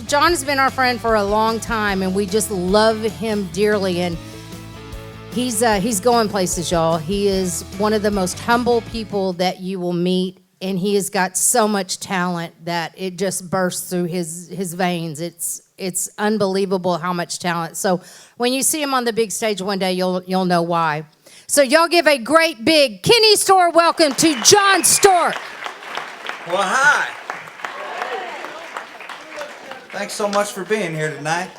Jon has been our friend for a long time, and we just love him dearly. And he's going places, y'all. He is one of the most humble people that you will meet, and he has got so much talent that it just bursts through his veins. It's unbelievable how much talent. So when you see him on the big stage one day, you'll know why. So y'all give a great big Kenney Stork welcome to Jon Stork. Well, hi. Thanks so much for being here tonight.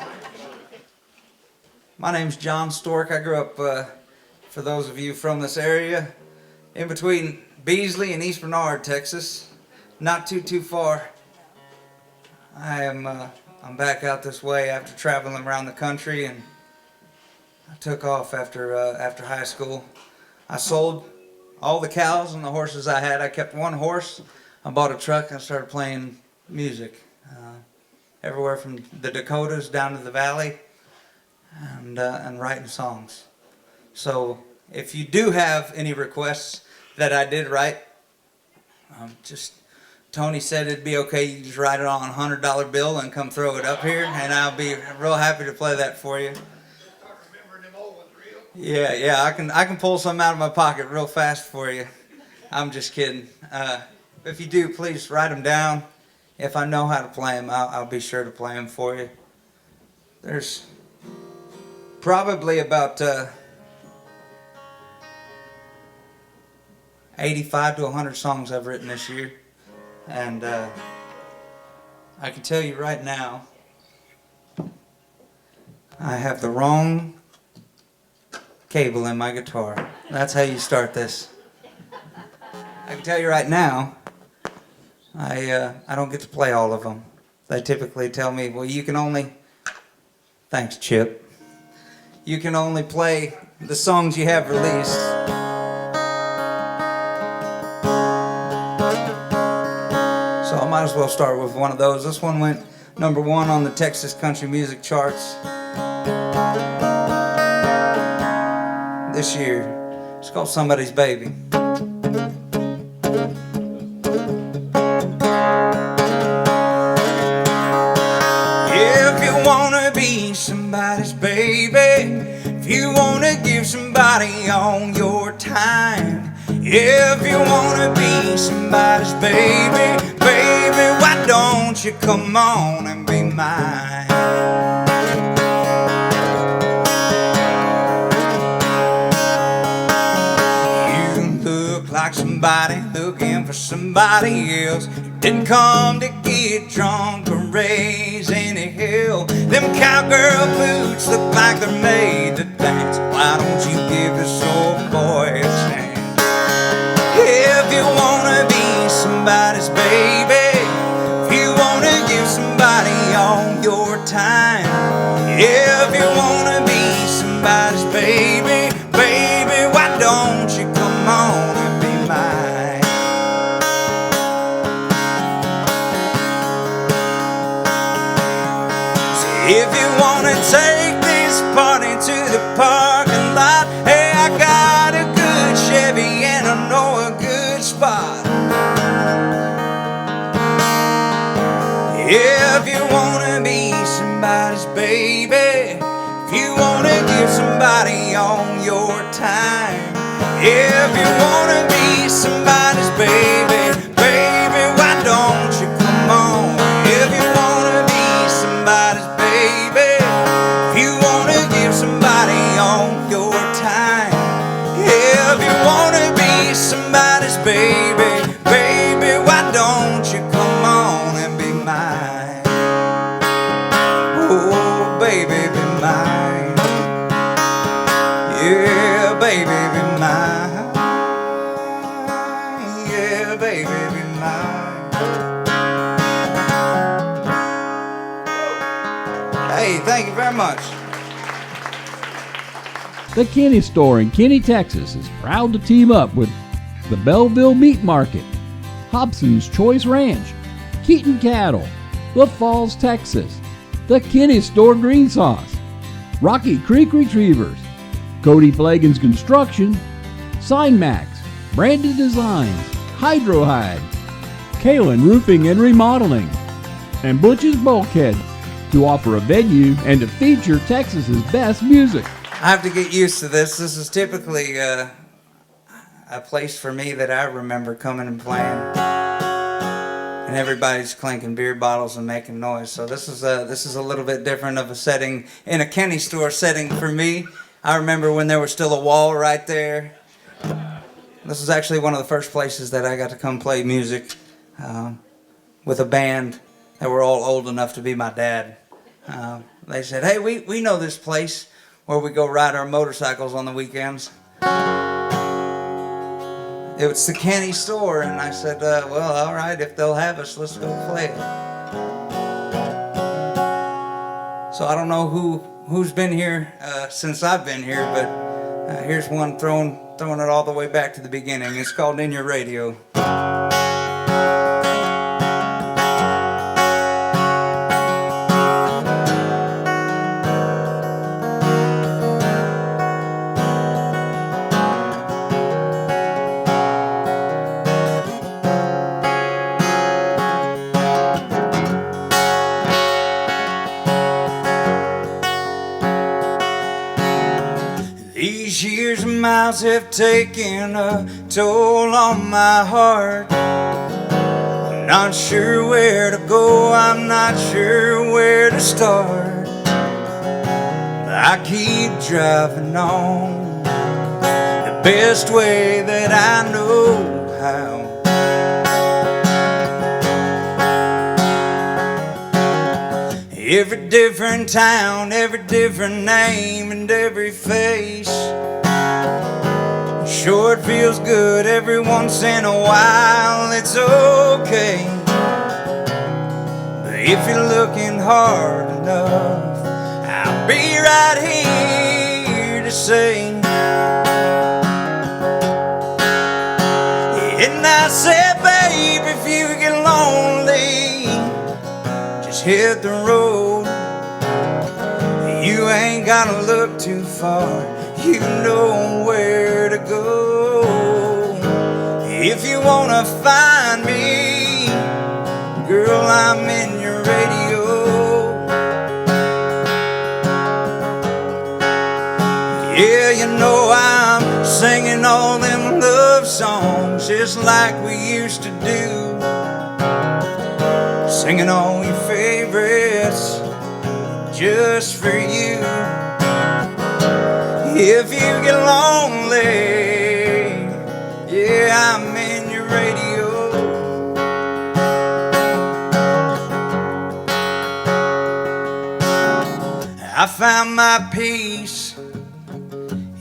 My name's Jon Stork. I grew up, for those of you from this area, in between Beasley and East Bernard, Texas. Not too far. I'm back out this way after traveling around the country, and I took off after high school. I sold all the cows and the horses I had. I kept one horse. I bought a truck and I started playing music. Everywhere from the Dakotas down to the Valley, and writing songs. So if you do have any requests that I did write, Tony said it'd be okay, you just write it on a $100 bill and come throw it up here, and I'll be real happy to play that for you. Yeah, I can pull some out of my pocket real fast for you. I'm just kidding. If you do, please write them down. If I know how to play them, I'll be sure to play them for you. There's probably about 85 to 100 songs I've written this year. And I can tell you right now, I have the wrong cable in my guitar. That's how you start this. I can tell you right now, I don't get to play all of them. They typically tell me, well, you can only, thanks Chip, you can only play the songs you have released. So I might as well start with one of those. This one went #1 on the Texas country music charts this year. It's called Somebody's Baby. Somebody's baby, if you wanna give somebody all your time, if you wanna be somebody's baby, baby, why don't you come on and be mine? You look like somebody looking for somebody else. You didn't come to get drunk or raise any hell. Them cowgirl boots look like they're made to dance. Why don't you give this old boy a chance? If you wanna be somebody's baby, if you wanna give somebody all your time, if you wanna be somebody's baby, baby, why don't you come on and be mine? If you wanna take this party to the parking lot, hey, I got a good Chevy and I know a good spot. If you wanna be somebody's baby, if you wanna give somebody all your time, if you wanna be somebody's baby, baby, why don't you come on? If you wanna be somebody's baby, if you wanna give somebody all your time, if you wanna be somebody's baby, baby, why don't you come on and be mine? Oh, baby, be mine. Yeah, baby, be mine. Yeah, baby, be mine. Hey, thank you very much. The Kenney Store in Kenney, Texas is proud to team up with the Belleville Meat Market, Hobson's Choice Ranch, Keaton Cattle, The Falls, Texas, the Kenney Store Green Sauce, Rocky Creek Retrievers, Cody Flagan's Construction, Sign Max, Branded Designs, Hydro Hide, Kalen Roofing and Remodeling, and Butch's Bulkhead. to offer a venue and to feature Texas's best music. I have to get used to this. This is typically a place for me that I remember coming and playing. And everybody's clinking beer bottles and making noise. So this is a little bit different of a setting, in a Kenney store setting for me. I remember when there was still a wall right there. This was actually one of the first places that I got to come play music with a band that were all old enough to be my dad. They said, hey, we know this place where we go ride our motorcycles on the weekends. It was the Kenney store, and I said, well, all right, if they'll have us, let's go play it. So I don't know who's been here since I've been here, but here's one throwing it all the way back to the beginning. It's called In Your Radio. These years and miles have taken a toll on my heart. I'm not sure where to go, I'm not sure where to start. But I keep driving on the best way that I know how. Every different town, every different name, and every face. Sure, it feels good every once in a while, it's okay. But if you're looking hard enough, I'll be right here to say. And I said, babe, if you get lonely, just hit the road. You ain't gotta look too far, you know where to go. If you wanna find me, girl, I'm in your radio. Yeah, you know I'm singing all them love songs just like we used to do. Singing all your favorites just for you. If you get lonely, yeah, I'm in your radio. I found my peace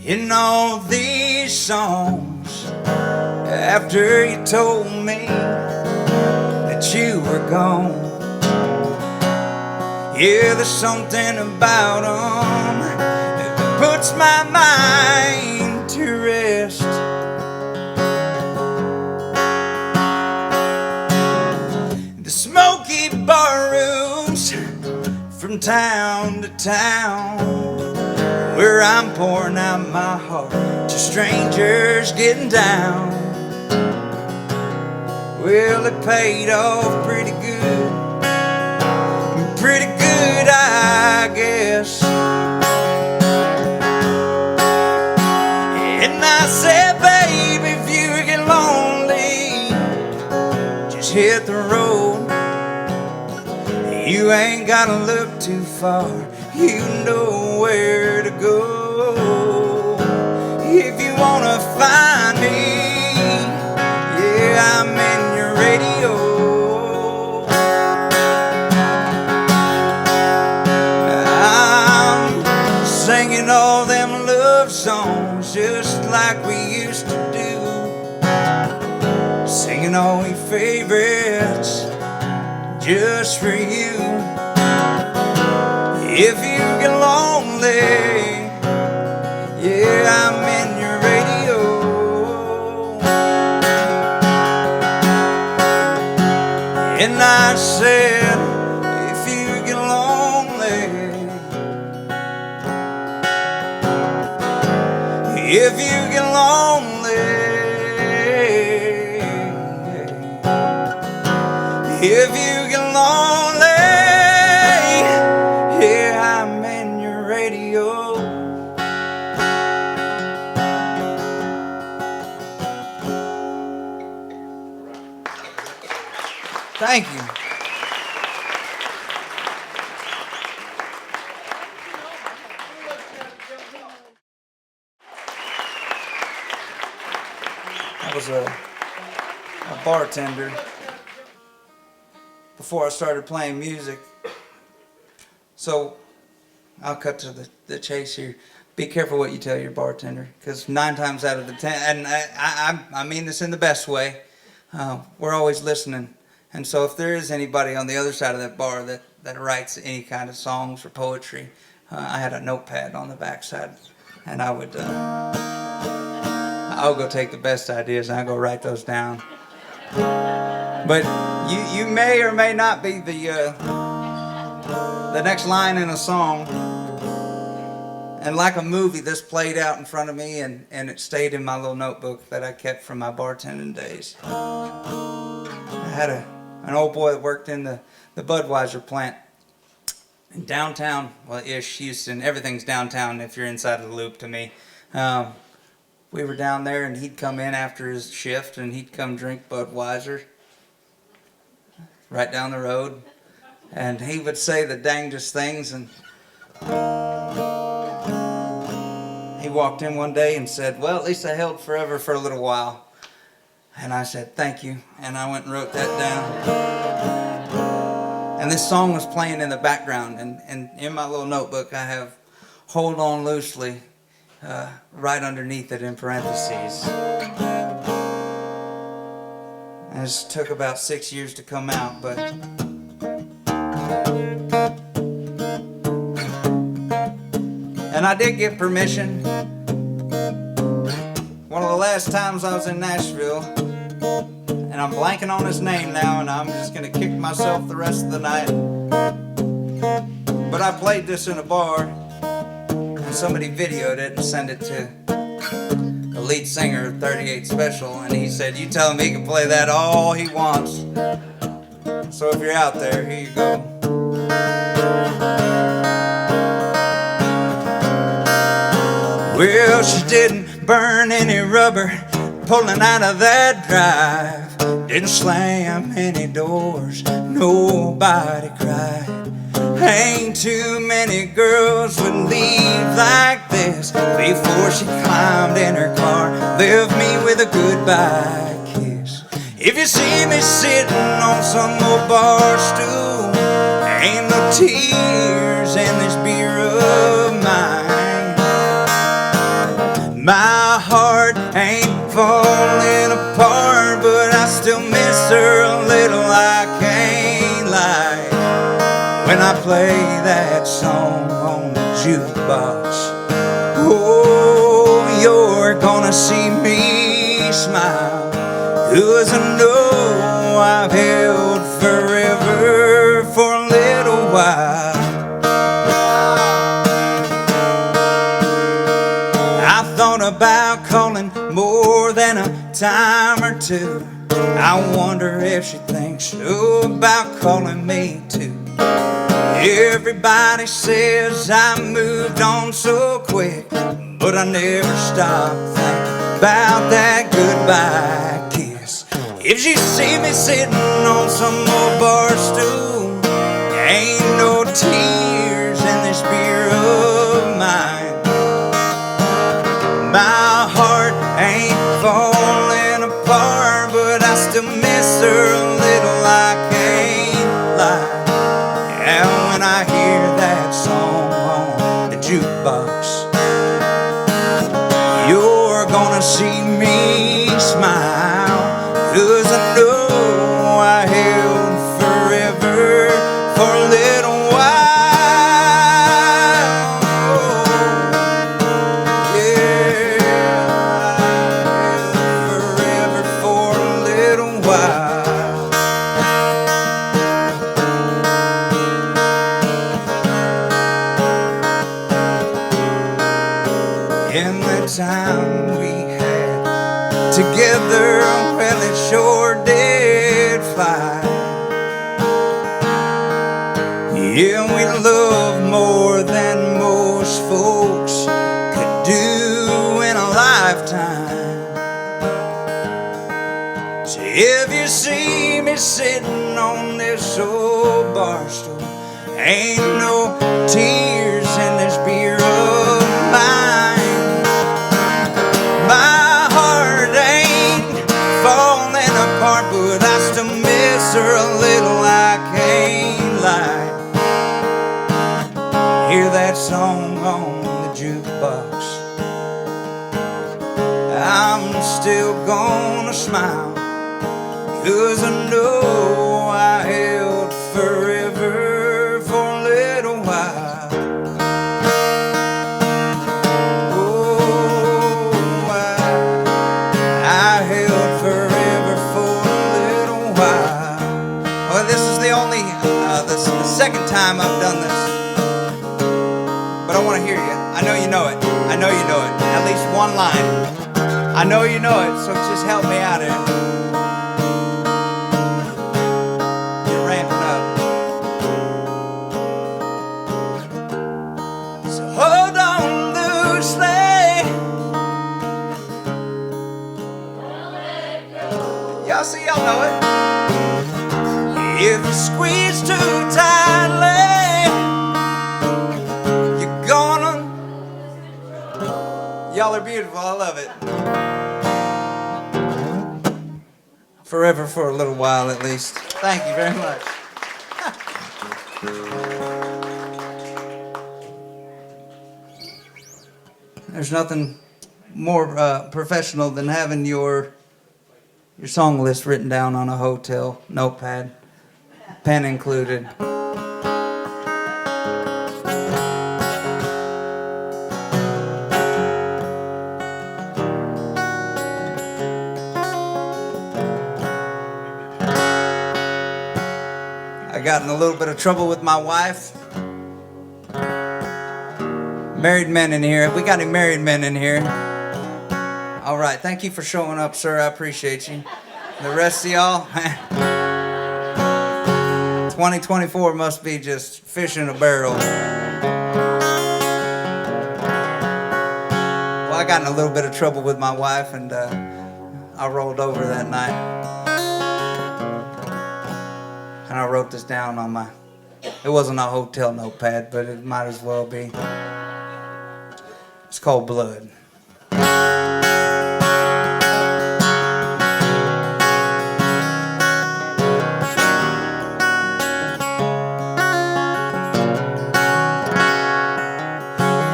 in all these songs after you told me that you were gone. Yeah, there's something about them that puts my mind to rest. The smoky bar rooms from town to town, where I'm pouring out my heart to strangers getting down. Well, it paid off pretty good. Pretty good, I guess. And I said, babe, if you get lonely, just hit the road. You ain't gotta look too far, you know where to go. If you wanna find me, yeah, I'm in your radio. Singing all them love songs just like we used to do. Singing all your favorites just for you. If you get lonely, yeah, I'm in your radio. And I said, if you get lonely, if you get lonely, if you get lonely, Thank you. I was a bartender before I started playing music. So I'll cut to the chase here. Be careful what you tell your bartender, because 9 times out of the 10, and I mean this in the best way, we're always listening. And so if there is anybody on the other side of that bar that writes any kind of songs or poetry, I had a notepad on the backside, and I'll go take the best ideas and I'll go write those down. But you may or may not be the next line in a song. And like a movie, this played out in front of me, and it stayed in my little notebook that I kept from my bartending days. I had an old boy that worked in the Budweiser plant in downtown, well, ish, Houston. Everything's downtown if you're inside of the loop to me. We were down there, and he'd come in after his shift, and he'd come drink Budweiser right down the road. And he would say the dangest things, and he walked in one day and said, well, at least I held forever for a little while. And I said, thank you. And I went and wrote that down. And this song was playing in the background. And in my little notebook, I have Hold On Loosely right underneath it in parentheses. And it took about 6 years to come out, but and I did get permission. One of the last times I was in Nashville, and I'm blanking on his name now, and I'm just gonna kick myself the rest of the night. But I played this in a bar, and somebody videoed it and sent it to the lead singer of 38 Special, and he said, you tell him he can play that all he wants. So if you're out there, here you go. Well, she didn't burn any rubber pulling out of that drive. Didn't slam any doors, nobody cried. Ain't too many girls would leave like this before she climbed in her car, left me with a goodbye kiss. If you see me sitting on some old bar stool, ain't no tears in this beer of mine. My heart ain't falling apart, but I still miss her a little, I can't lie. When I play that song on the jukebox, oh, you're gonna see me smile, 'cause I know I've held forever for a little while. I thought about calling more than a time or two. I wonder if she thinks so about calling me too. Everybody says I moved on so quick, but I never stopped thinking about that goodbye kiss. If you see me sitting on some old bar stool, ain't no tears in this beer of mine. My heart ain't falling apart, but I still miss her a little, I can't lie. And when I hear that song on the jukebox, you're gonna see me smile, 'cause I know I held forever for a little while. Yeah, I held forever for a little while. In the time we had together, well, it sure did fly. Yeah, we loved more than most folks could do in a lifetime. So if you see me sitting on bar stool. Ain't no tears in this beer of mine. My heart ain't falling apart, but I still miss her a little. I can't lie. Hear that song on the jukebox, I'm still gonna smile, 'cause I know I held forever for a little while. Oh, I held forever for a little while. Well, this is the only, this is the second time I've done this, but I want to hear you. I know you know it. I know you know it. At least one line. I know you know it, so just help me out here. You're ramping up. So hold on loosely. Y'all see, y'all know it. If you squeeze too tightly, you're gonna. Y'all are beautiful, I love it. Forever for a little while at least. Thank you very much. There's nothing more professional than having your song list written down on a hotel notepad, pen included. I got in a little bit of trouble with my wife. Married men in here. Have we got any married men in here? All right. Thank you for showing up, sir. I appreciate you. The rest of y'all, 2024 must be just fish in a barrel. Well, I got in a little bit of trouble with my wife, and I rolled over that night. And I wrote this down on my, it wasn't a hotel notepad, but it might as well be. It's called Blood.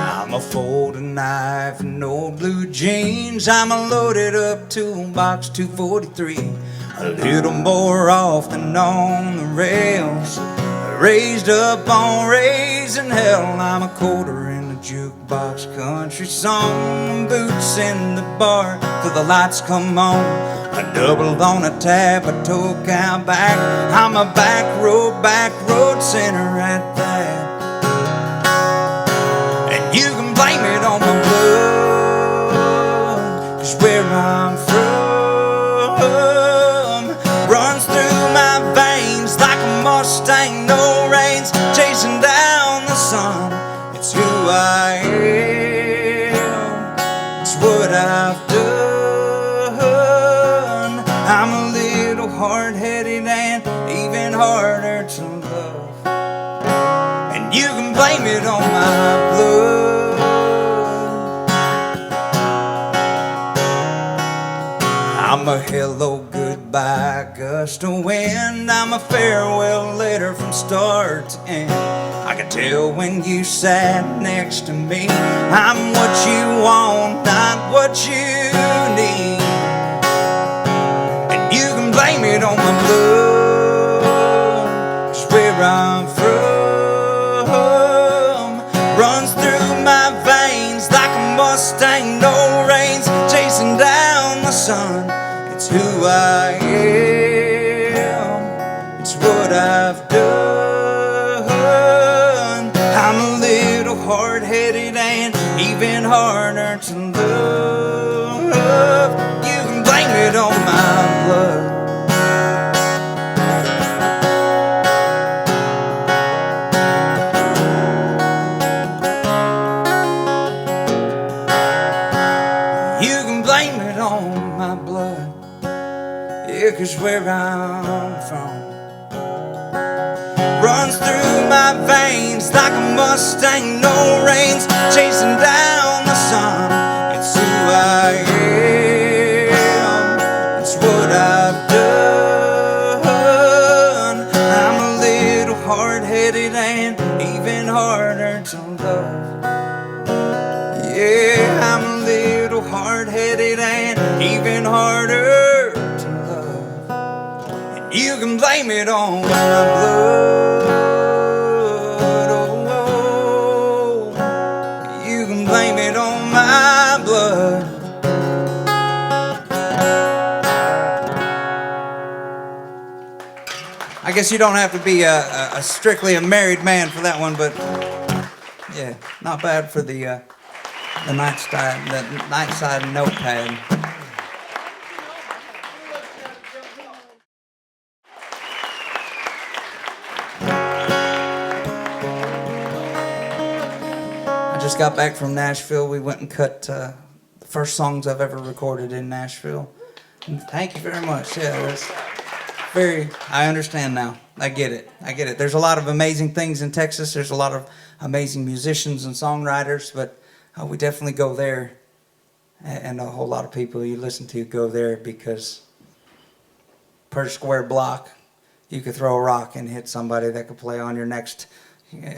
I'm a folding knife and old blue jeans. I'm a loaded up toolbox 243. A little more off than on the rails. Raised up on raising hell. I'm a quarter in the jukebox, country song. Boots in the bar till the lights come on. I doubled on a tab, I took out back. I'm a back road sinner at that. And you can blame it on my blood, 'cause where I'm from runs through my veins like a Mustang, no reins, chasing down the sun. It's who I am, it's what I've done. I'm a little hard-headed and even harder to love, and you can blame it on my blood. I'm a hello goodbye gust of wind. I'm a farewell letter from start to end. I can tell when you sat next to me, I'm what you want, not what you need. And you can blame it on my blood, 'cause where I'm from runs through my veins like a Mustang, no reins, chasing down the sun. It's who I am, it's what I've done. I'm a little hard-headed and even harder to love. You can blame it on my blood. You can blame it on my blood. Yeah, 'cause where I'm from runs through my veins like a Mustang, no reins, chasing down the sun. It's who I am, it's what I've done. I'm a little hard-headed and even harder to love. Yeah, I'm a little hard-headed and even harder to love. And you can blame it on my blood. Oh, you can blame it on my blood. I guess you don't have to be a strictly a married man for that one, but yeah, not bad for the nightside notepad. I just got back from Nashville. We went and cut the first songs I've ever recorded in Nashville. And thank you very much. Yeah, that's very. I understand now. I get it. There's a lot of amazing things in Texas. There's a lot of amazing musicians and songwriters, but we definitely go there, and a whole lot of people you listen to go there because per square block, you could throw a rock and hit somebody that could play on your next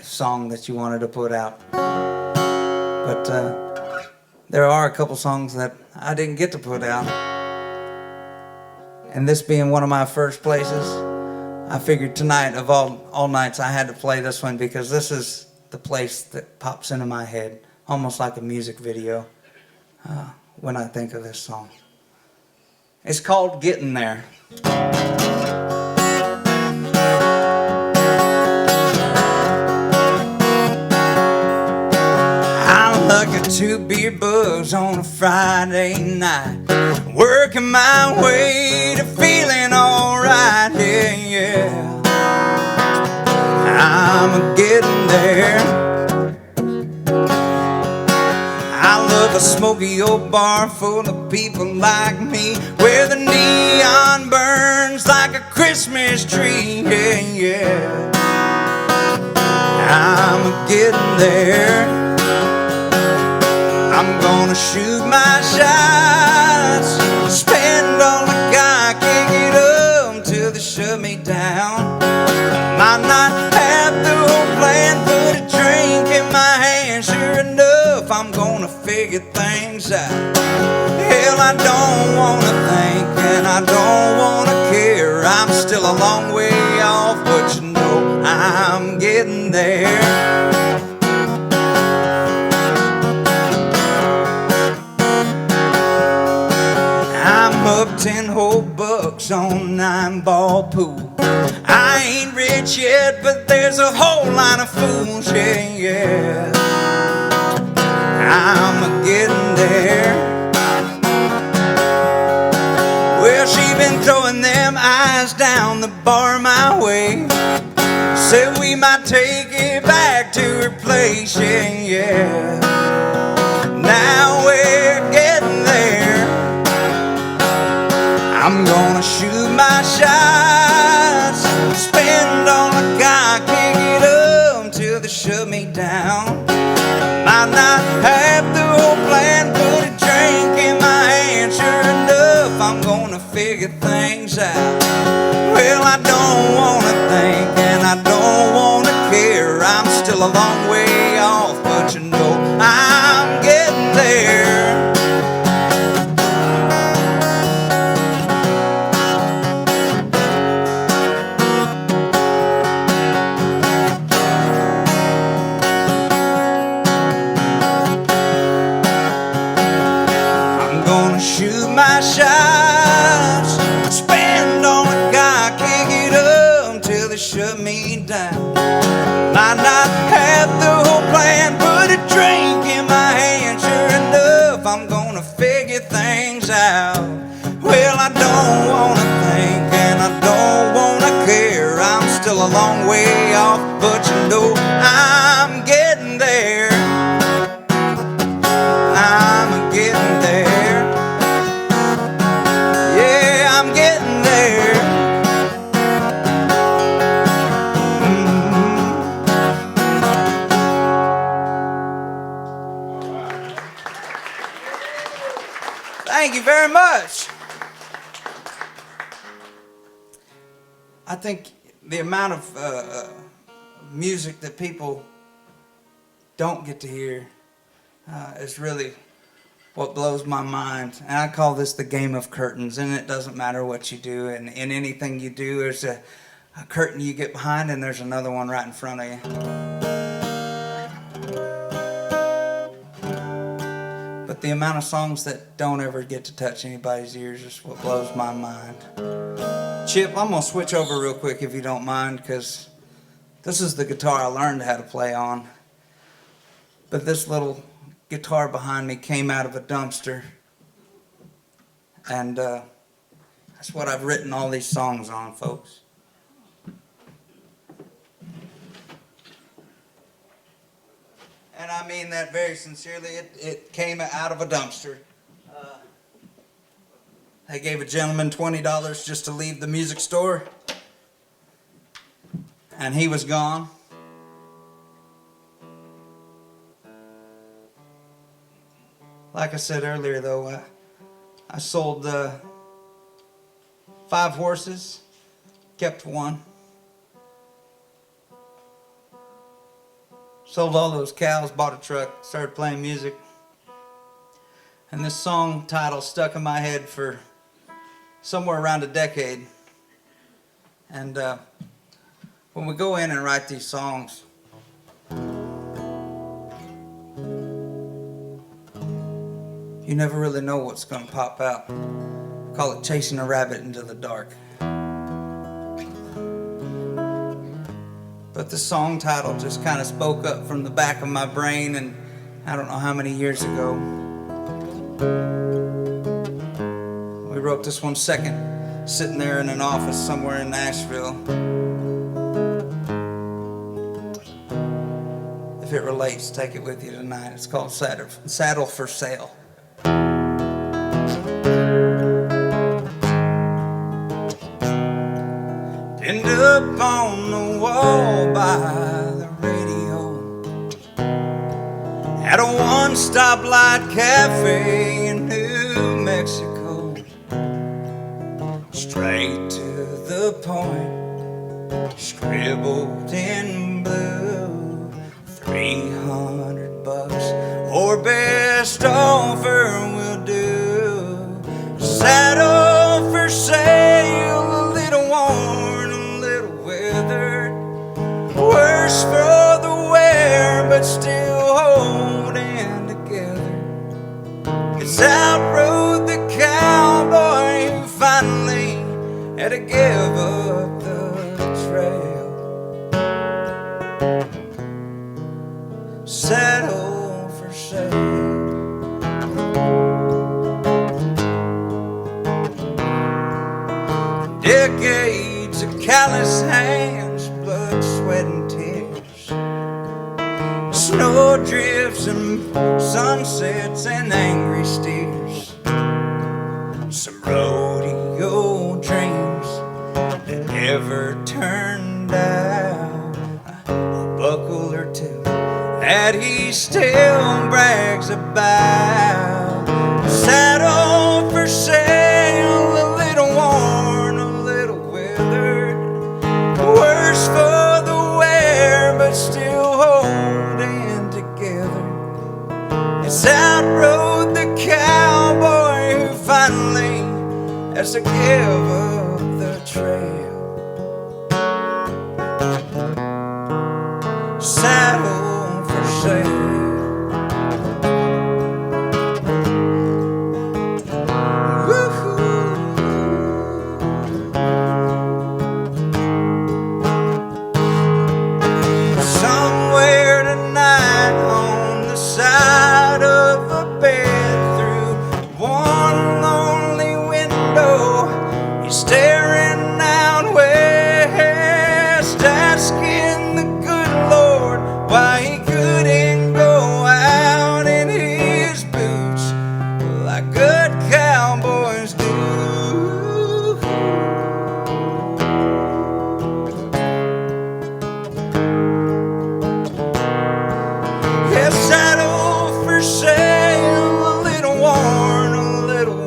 song that you wanted to put out. But there are a couple songs that I didn't get to put out, and this being one of my first places, I figured tonight of all nights I had to play this one because this is the place that pops into my head, almost like a music video, when I think of this song. It's called Getting There. I'm lucky to be buzzed on a Friday night, working my way to feeling alright, yeah. I'm getting there. I love a smoky old bar full of people like me, where the neon burns like a Christmas tree, yeah, yeah. I'm getting there. I'm gonna shoot my shots, spend all I got, kick it up till they shut me down. Might not have the whole plan, put a drink in my hand, sure enough I'm gonna figure things out. Hell, I don't wanna think and I don't wanna care, I'm still a long way off, but you know I'm getting there. Up 10 whole bucks on 9-ball pool. I ain't rich yet, but there's a whole line of fools, yeah, yeah. I'm getting there. Well, she been throwing them eyes down the bar my way. Said we might take it back to her place, yeah, yeah. Now we're getting there. I'm gonna shoot my shots, spend all I got, kick it up till they shut me down. Might not have the whole plan, put a drink in my hand, sure enough I'm gonna figure things out. Well, I don't wanna think and I don't wanna care, I'm still a long way off, but you know I'm getting there. Shoot my shots, spend all I got, kick it up till they shut me down. Might not have the whole plan, put a drink in my hand, sure enough I'm gonna figure things out. Well, I don't wanna think and I don't wanna care, I'm still a long way off, but you know I'm getting there. I'm getting there. I'm getting there. Thank you very much. I think the amount of music that people don't get to hear is really what blows my mind. And I call this the game of curtains, and it doesn't matter what you do. And in anything you do, there's a curtain you get behind, and there's another one right in front of you. But the amount of songs that don't ever get to touch anybody's ears is what blows my mind. Chip, I'm going to switch over real quick if you don't mind, because this is the guitar I learned how to play on. But this little guitar behind me came out of a dumpster. And that's what I've written all these songs on, folks. And I mean that very sincerely. It came out of a dumpster. They gave a gentleman $20 just to leave the music store. And he was gone. Like I said earlier, though, I sold 5 horses, kept 1. Sold all those cows, bought a truck, started playing music. And this song title stuck in my head for somewhere around a decade. And when we go in and write these songs, you never really know what's going to pop out. I call it chasing a rabbit into the dark. But the song title just kind of spoke up from the back of my brain, and I don't know how many years ago. We wrote this one second, sitting there in an office somewhere in Nashville. If it relates, take it with you tonight. It's called Saddle for Sale. Pinned up on the wall by the radio at a one-stop light cafe in New Mexico. Straight to the point, scribbled in blue, $300 or best offer will do. Saddle for sale, a little worn, a little withered, worse for the wear, but still holding together. It's outrode the cowboy who finally had to give up the trail. Saddle for sale. Decades of callous hands, blood, sweat, and tears, snow drifts and sunsets and angry steers, some rodeo dreams that never turned out, a buckle or two that he still brags about. Saddle for sale, a little worn, a little withered, worse for the wear, but still holding together. It's outrode the cowboy who finally has to give up the trail. Saddle for sale. Somewhere tonight on the side of a bed, through one lonely window, he's staring out west, asking the good Lord why he couldn't go out in his boots like good cowboys do. Yeah, saddle for sale, a little worn, a little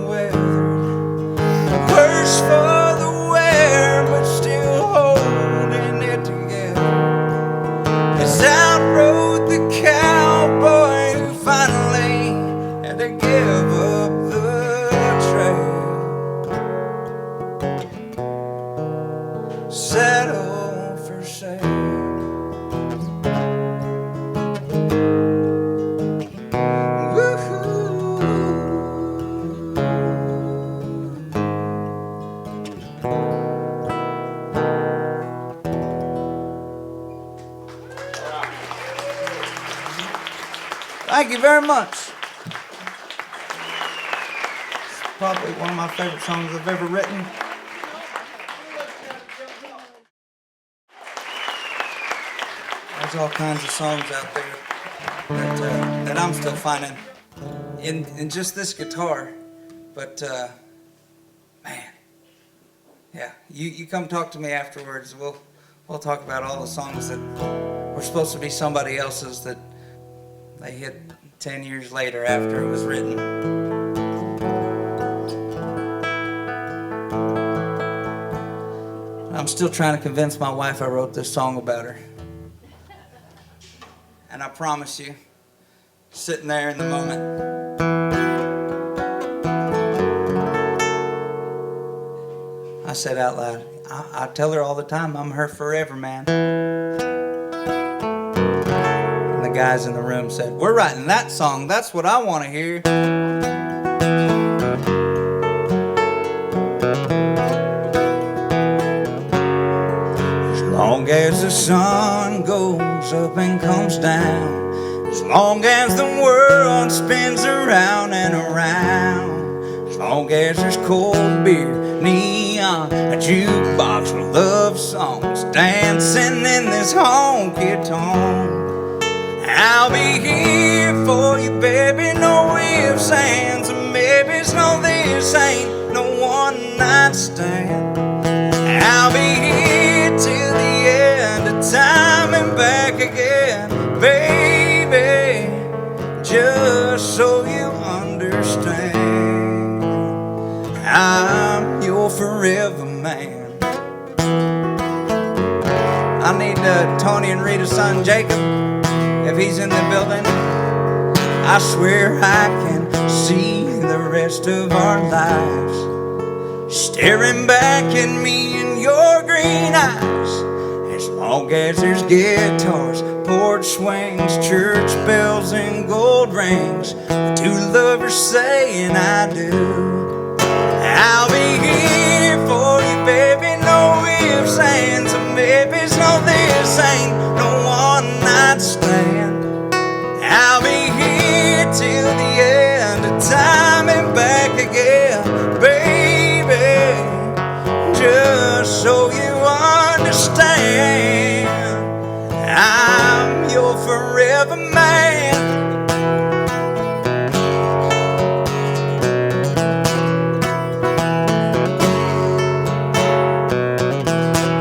Thank you very much. It's probably one of my favorite songs I've ever written. There's all kinds of songs out there that I'm still finding in just this guitar. But, man, yeah, you come talk to me afterwards. We'll talk about all the songs that were supposed to be somebody else's that they hit 10 years later after it was written. I'm still trying to convince my wife I wrote this song about her. And I promise you, sitting there in the moment, I said out loud, I tell her all the time, I'm her forever, man. And the guys in the room said, we're writing that song, that's what I want to hear. As long as the sun goes up and comes down, as long as the world spins around and around, as long as there's cold beer, neon, a jukebox with love songs, dancing in this honky-tonk, I'll be here for you, baby. No ifs, ands, or maybes. No, this ain't no one-night stand. I'll be here till the end of time and back again, baby, just so you understand. I'm your forever man. I need Tony and Rita's son Jacob, if he's in the building. I swear I can see the rest of our lives staring back at me in your green eyes. As long as there's guitars, porch swings, church bells, and gold rings, two lovers saying I do, I'll be here for you, baby. No ifs, ands, or maybes. No, this ain't no one-night stand. I'll be here till the end of time and back again, baby, just so you understand. I'm your forever man.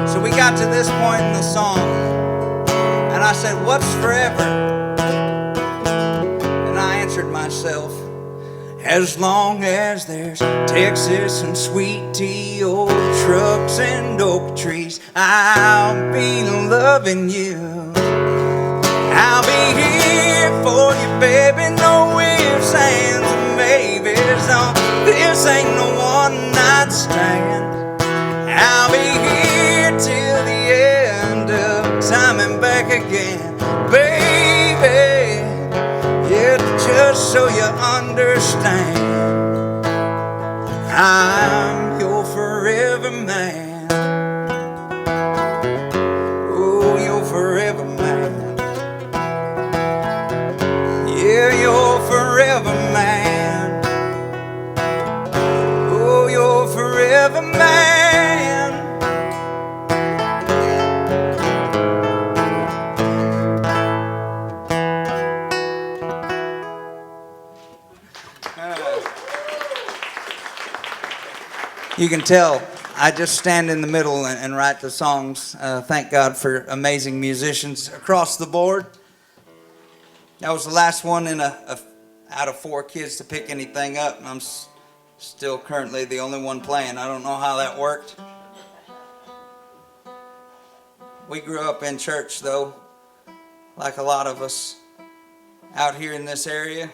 So we got to this point in the song, and I said, what's forever? And I answered myself, as long as there's Texas and sweet tea, old trucks and oak trees, I'll be loving you. I'll be here for you, baby. No ifs, ands, or maybes. No, this ain't no one-night stand. I'll be here till the end of time and back again, baby, yeah, just so you understand. I'm your forever man. Oh, your forever man. Yeah, your forever man. Oh, your forever man. You can tell I just stand in the middle and write the songs. Thank God for amazing musicians across the board. That was the last one out of 4 kids to pick anything up. I'm still currently the only one playing. I don't know how that worked. We grew up in church, though, like a lot of us out here in this area.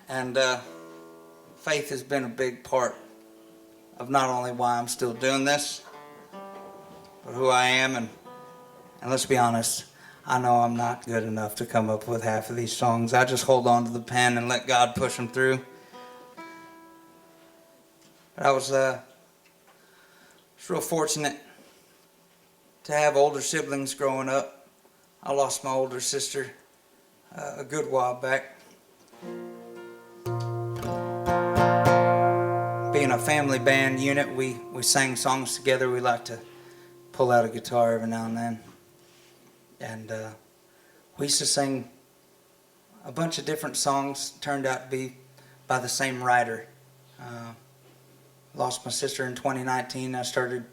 And faith has been a big part of not only why I'm still doing this, but who I am. And let's be honest, I know I'm not good enough to come up with half of these songs. I just hold on to the pen and let God push them through. But I was real fortunate to have older siblings growing up. I lost my older sister a good while back. Being a family band unit, we sang songs together. We like to pull out a guitar every now and then. And we used to sing a bunch of different songs, turned out to be by the same writer. Lost my sister in 2019. I started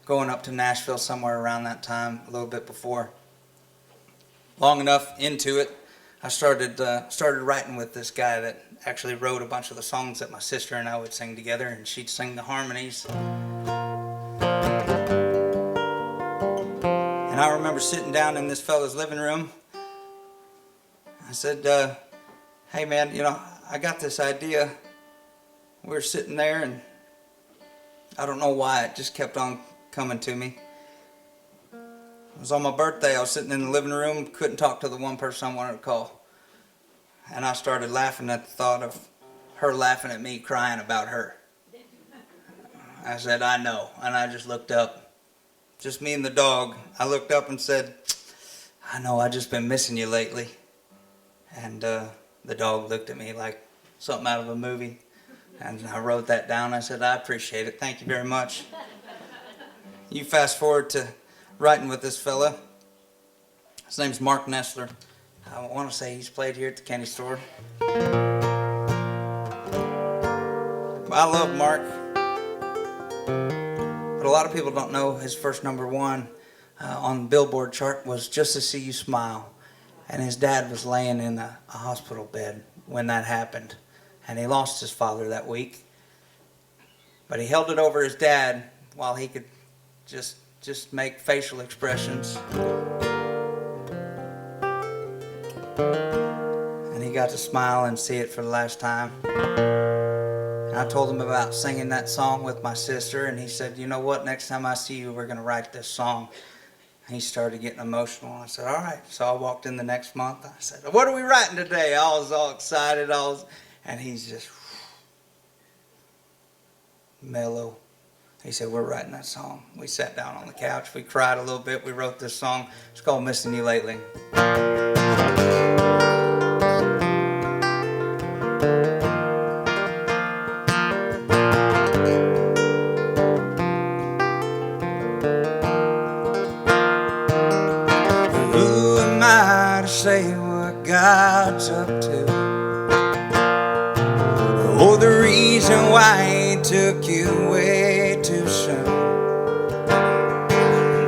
going up to Nashville somewhere around that time, a little bit before. Long enough into it, I started writing with this guy that actually wrote a bunch of the songs that my sister and I would sing together, and she'd sing the harmonies. And I remember sitting down in this fella's living room. I said, hey man, you know, I got this idea. We were sitting there, and I don't know why, it just kept on coming to me. It was on my birthday. I was sitting in the living room, couldn't talk to the one person I wanted to call. And I started laughing at the thought of her laughing at me crying about her. I said, I know. And I just looked up. Just me and the dog. I looked up and said, I know, I just been missing you lately. And the dog looked at me like something out of a movie. And I wrote that down. I said, I appreciate it. Thank you very much. You fast forward to writing with this fella. His name's Mark Nestler. I want to say he's played here at the Kenney store. I love Mark. But a lot of people don't know his first #1 on the Billboard chart was Just to See You Smile. And his dad was laying in a hospital bed when that happened. And he lost his father that week. But he held it over his dad while he could just make facial expressions. And he got to smile and see it for the last time. And I told him about singing that song with my sister, and he said, you know what, next time I see you, we're going to write this song. And he started getting emotional. I said, all right. So I walked in the next month. I said, what are we writing today? I was all excited. And he's just mellow. He said, we're writing that song. We sat down on the couch. We cried a little bit. We wrote this song. It's called Missing You Lately. Who am I to say what God's up to? Oh, the reason why He took you away too soon.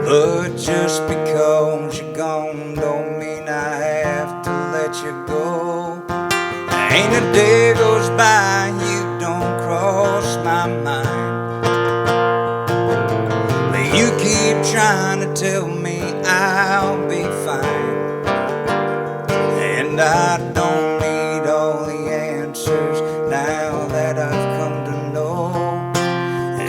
But just because you're gone don't mean I have to let you go. Ain't a day goes by you don't cross my mind. But you keep trying to tell me I'll be fine. And I don't need all the answers now that I've come to know.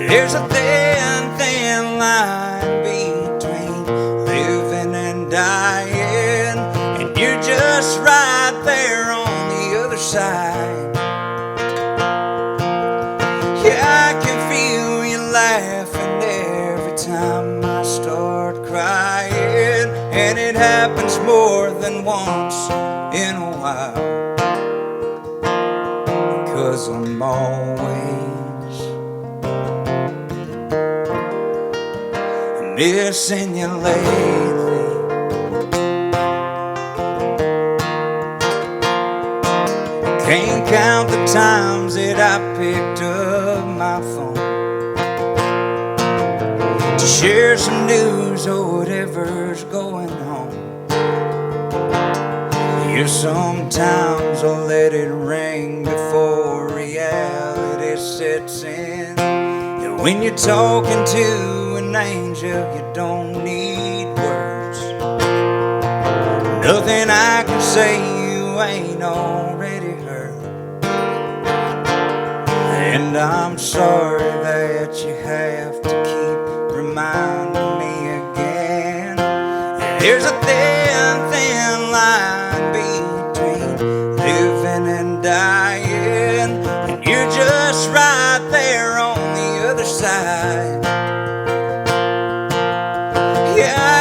There's a thin, thin line between living and dying, and you're just right there on the other side. Yeah, I can feel you laughing every time I start crying, and it happens more than once in a while. 'Cause I'm always missing you lately. Can't count the times that I picked up my phone to share some news or whatever's going on. You sometimes will let it ring before reality sets in. And when you're talking to an angel, you don't need words. Nothing I can say you ain't already heard. And I'm sorry that you have to keep reminding me again. There's a thin, thin line between living and dying, and you're just right there on the other side. Yeah,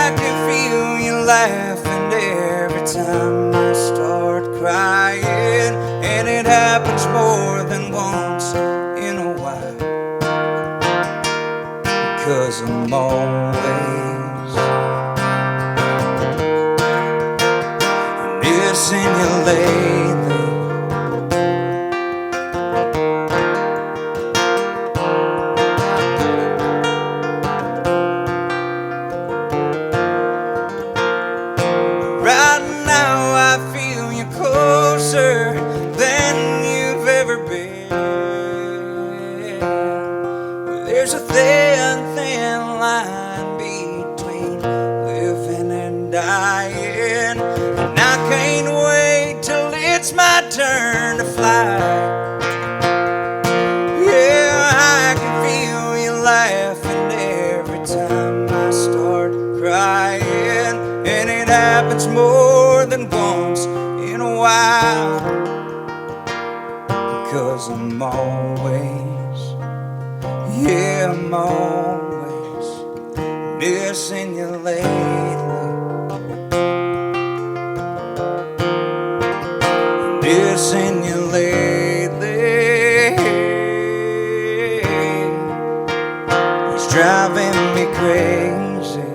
turn to fly. Yeah, I can feel you laughing every time I start crying, and it happens more than once in a while, because I'm always, yeah, I'm always missing you lately, missing you lately. It's driving me crazy,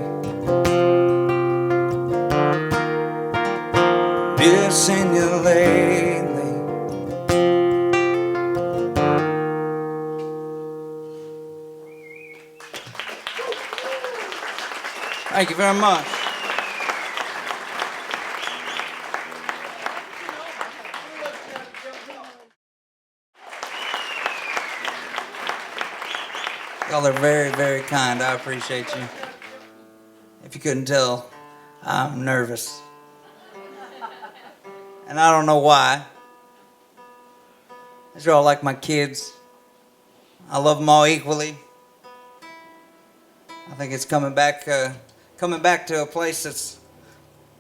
missing you lately. Thank you very much. Y'all are very, very kind. I appreciate you. If you couldn't tell, I'm nervous. And I don't know why. These are all like my kids. I love them all equally. I think it's coming back to a place that's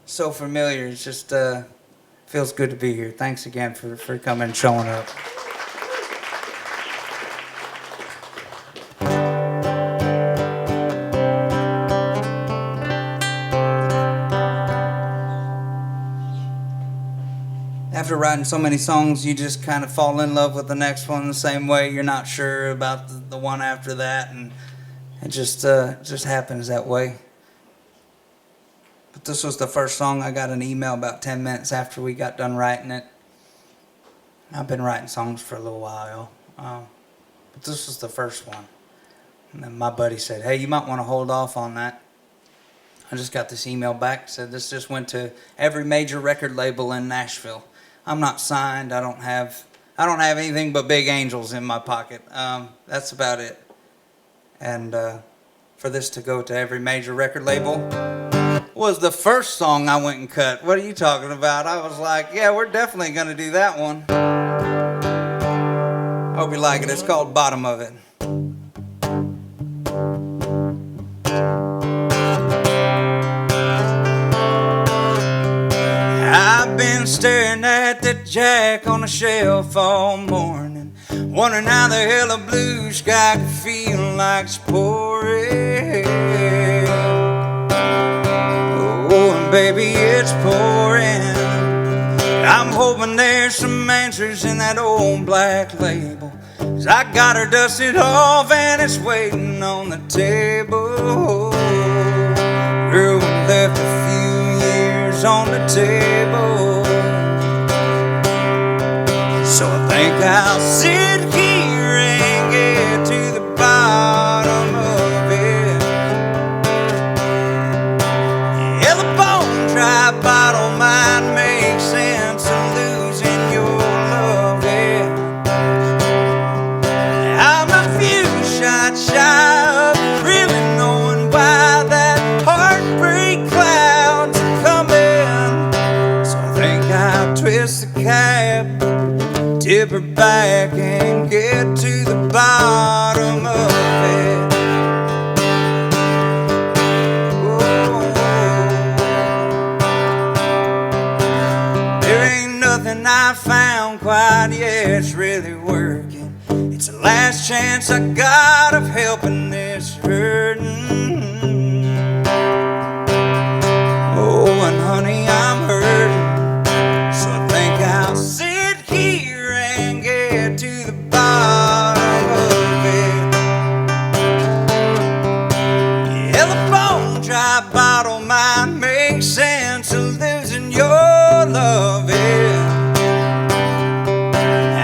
so familiar. It's just feels good to be here. Thanks again for coming and showing up. After writing so many songs, you just kind of fall in love with the next one the same way. You're not sure about the one after that, and it just happens that way. But this was the first song. I got an email about 10 minutes after we got done writing it. I've been writing songs for a little while, but this was the first one. And then my buddy said, hey, you might want to hold off on that. I just got this email back, said this just went to every major record label in Nashville. I'm not signed. I don't have anything but big angels in my pocket. That's about it. And for this to go to every major record label was the first song I went and cut. What are you talking about? I was like, yeah, we're definitely going to do that one. Hope you like it. It's called Bottom of It. I've been staring at the jack on the shelf all morning, wondering how the hell a blue sky could feel like it's pouring. Oh, and baby, it's pouring. I'm hoping there's some answers in that old black label, 'cause I got her dusted off and it's waiting on the table. Girl, we left a few years on the table, so I think I'll sit here and get to the bottom of it. Yeah, the bone dry bottle might make sense of losing your love, yeah. I'm a few shots shy of really knowing why that heartbreak clouds are coming, so I think I'll twist the cap, tip her back and get to the bottom of it. Oh, there ain't nothing I found quite yet, it's really working. It's the last chance I got of helping this hurting. Oh, and honey, I'm hurting, so I think I'll sit here and get to the bottom of it. Yeah, the bone dry bottle might make sense of losing your love, yeah.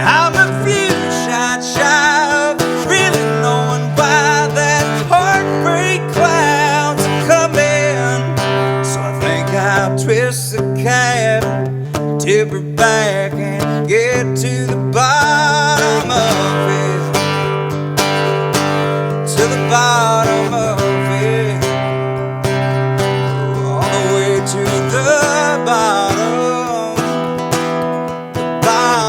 I'm a few shots shy of really knowing why that heartbreak clouds are coming, so I think I'll twist the cap, tip her back and get to the bottom of it, to the bottom of it, all the way to the bottom, the bottom.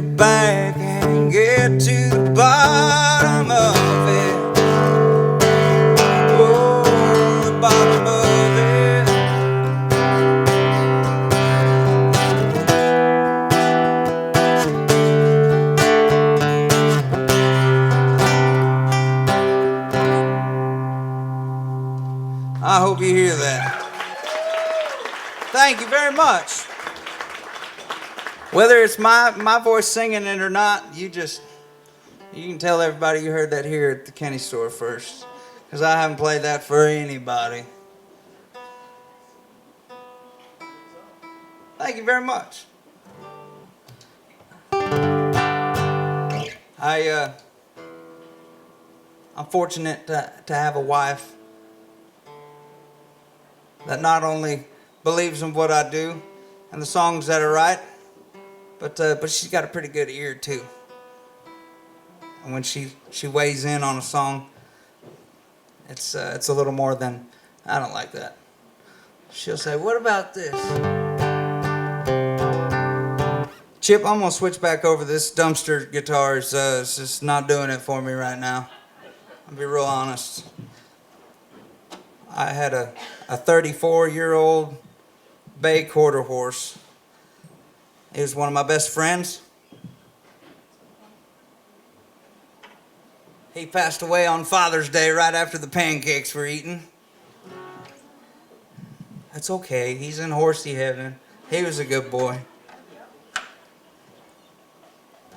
her back and get to the bottom of it. Oh, the bottom of it. I hope you hear that. Thank you very much. Whether it's my voice singing it or not, you can tell everybody you heard that here at the Kenney store first, because I haven't played that for anybody. Thank you very much. I'm fortunate to have a wife that not only believes in what I do and the songs that I write, but she's got a pretty good ear too. And when she weighs in on a song, it's a little more than, I don't like that. She'll say, what about this? Chip, I'm gonna switch back over. This dumpster guitar is just not doing it for me right now. I'll be real honest. I had a 34-year-old bay quarter horse. He was one of my best friends. He passed away on Father's Day right after the pancakes were eaten. That's okay. He's in horsey heaven. He was a good boy.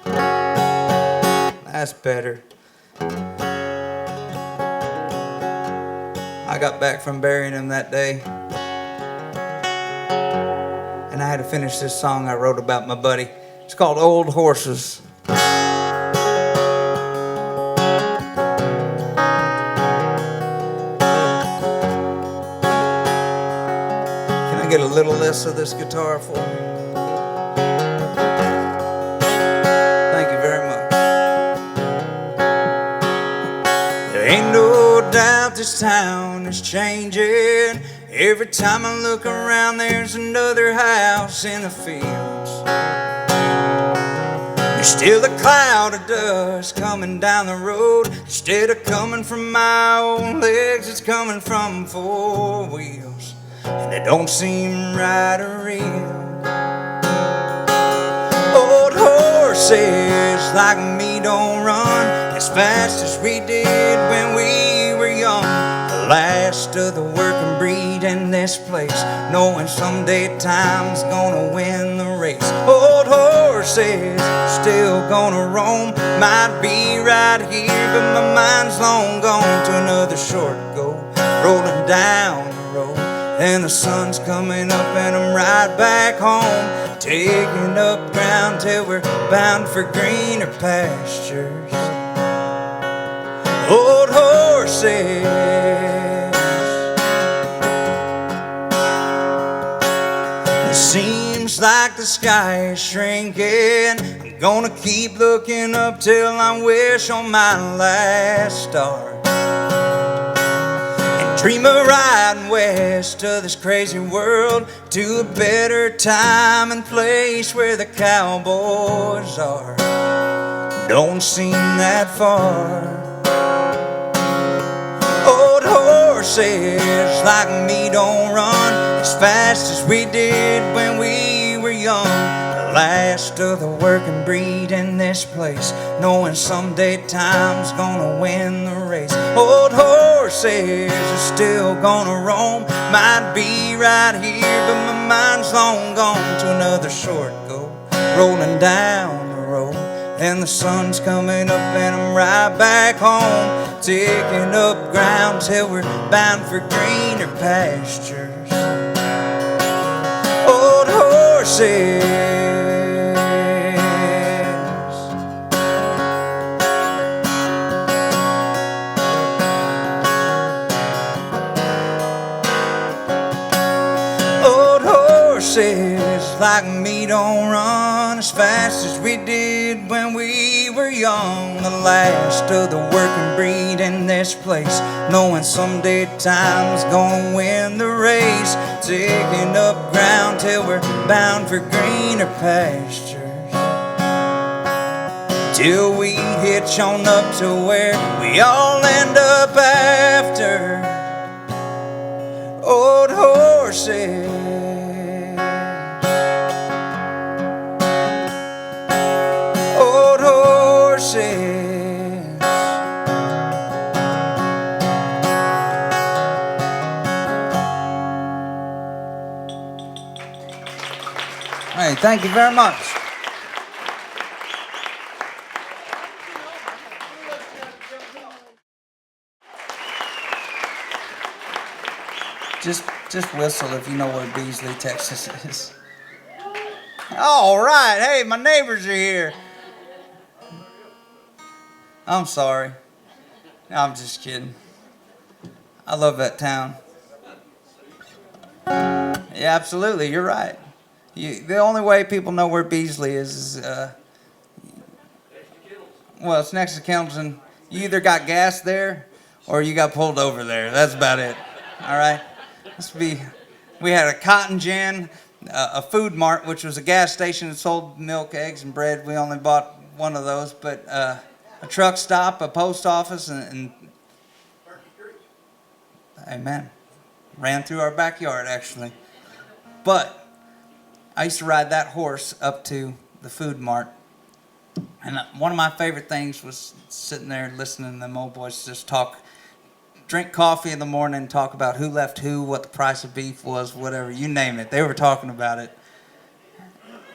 That's better. I got back from burying him that day, and I had to finish this song I wrote about my buddy. It's called Old Horses. Can I get a little less of this guitar for me? Thank you very much. There ain't no doubt this town is changing. Every time I look around, there's another house in the fields. There's still a cloud of dust coming down the road. Instead of coming from my own legs, it's coming from four wheels. And it don't seem right or real. Old horses like me don't run as fast as we did when we were young. The last of the working breed in this place, knowing someday time's gonna win the race. Old horses still gonna roam, might be right here, but my mind's long gone to another short go, rolling down the road. And the sun's coming up and I'm right back home, taking up ground till we're bound for greener pastures. Old horses. It seems like the sky is shrinking. I'm gonna keep looking up till I wish on my last star. Dream of riding west of this crazy world to a better time and place where the cowboys are. Don't seem that far. Old horses like me don't run as fast as we did when we were young. The last of the working breed in this place, knowing someday time's gonna win the race. Old horses are still gonna roam, might be right here, but my mind's long gone to another short go, rolling down the road. And the sun's coming up and I'm right back home, taking up ground till we're bound for greener pastures. Old horses. Horses like me don't run as fast as we did when we were young. The last of the working breed in this place, knowing someday time's gonna win the race, taking up ground till we're bound for greener pastures. till we hitch on up to where we all end up after old horses. Old horses. Hey, thank you very much. Just whistle if you know where Beasley, Texas is. All right. Hey, my neighbors are here. I'm sorry. I'm just kidding. I love that town. Yeah, absolutely. You're right. The only way people know where Beasley is well, it's next to Kendleton. You either got gas there or you got pulled over there. That's about it. All right? We had a cotton gin, a food mart, which was a gas station that sold milk, eggs, and bread. We only bought one of those, but a truck stop, a post office, and amen. Ran through our backyard, actually. But I used to ride that horse up to the food mart. And one of my favorite things was sitting there listening to them old boys just talk, drink coffee in the morning and talk about who left who, what the price of beef was, whatever, you name it. They were talking about it.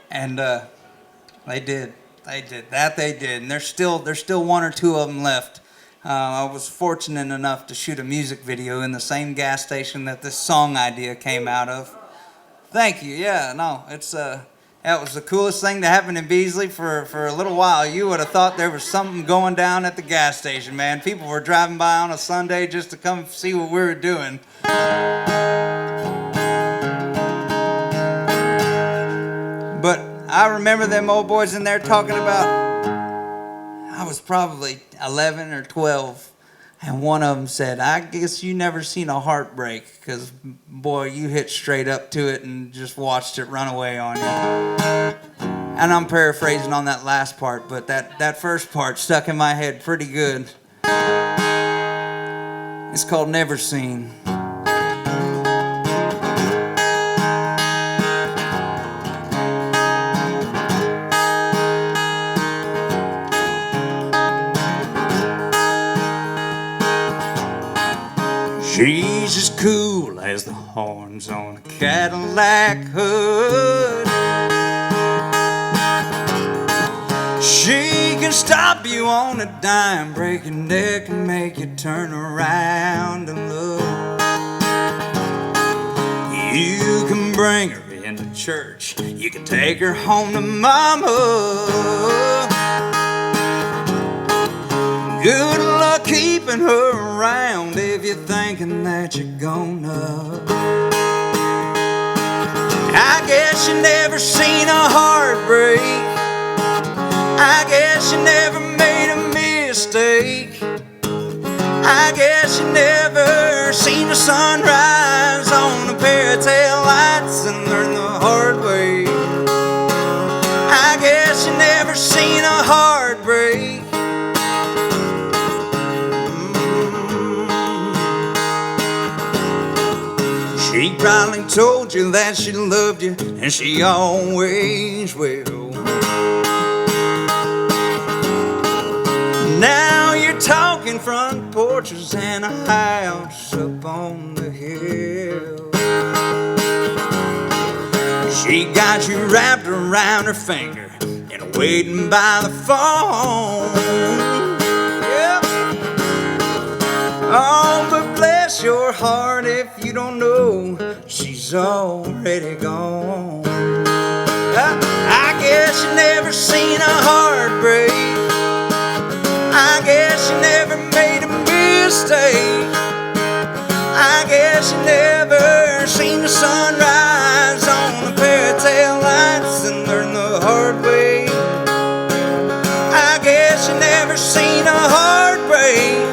And they did. They did. That they did. And there's still one or two of them left. I was fortunate enough to shoot a music video in the same gas station that this song idea came out of. Thank you. Yeah, no, it's that was the coolest thing to happen in Beasley for a little while. You would have thought there was something going down at the gas station, man. People were driving by on a Sunday just to come see what we were doing. But I remember them old boys in there talking about, I was probably 11 or 12. And one of them said, I guess you never seen a heartbreak, because, boy, you hit straight up to it and just watched it run away on you. And I'm paraphrasing on that last part, but that first part stuck in my head pretty good. It's called Never Seen. She's as cool as the horns on a Cadillac hood. She can stop you on a dime, break your neck and make you turn around and look. You can bring her into church, you can take her home to mama. Good luck keeping her around if you're thinking that you're gonna. I guess you never seen a heartbreak. I guess you never made a mistake. I guess you never seen the sunrise on a pair of taillights and learned the hard way. I guess you never seen a heartbreak. She probably told you that she loved you, and she always will. Now you're talking front porches and a house up on the hill. She got you wrapped around her finger and waiting by the phone. Yep. Oh, but bless your heart if you don't know she's already gone. I guess you never seen a heartbreak. I guess you never made a mistake. I guess you never seen the sunrise on a pair of taillights and learned the hard way. I guess you never seen a heartbreak.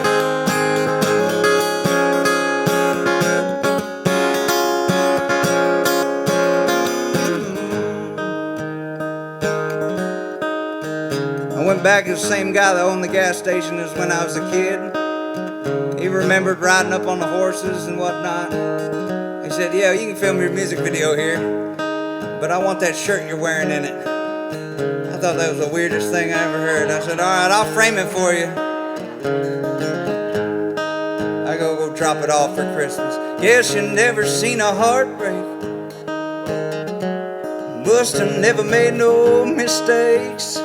back is the same guy that owned the gas station as when I was a kid. He remembered riding up on the horses and whatnot. He said, yeah, you can film your music video here, but I want that shirt you're wearing in it. I thought that was the weirdest thing I ever heard. I said, all right, I'll frame it for you. I go drop it off for Christmas. Guess you never seen a heartbreak. Must have never made no mistakes.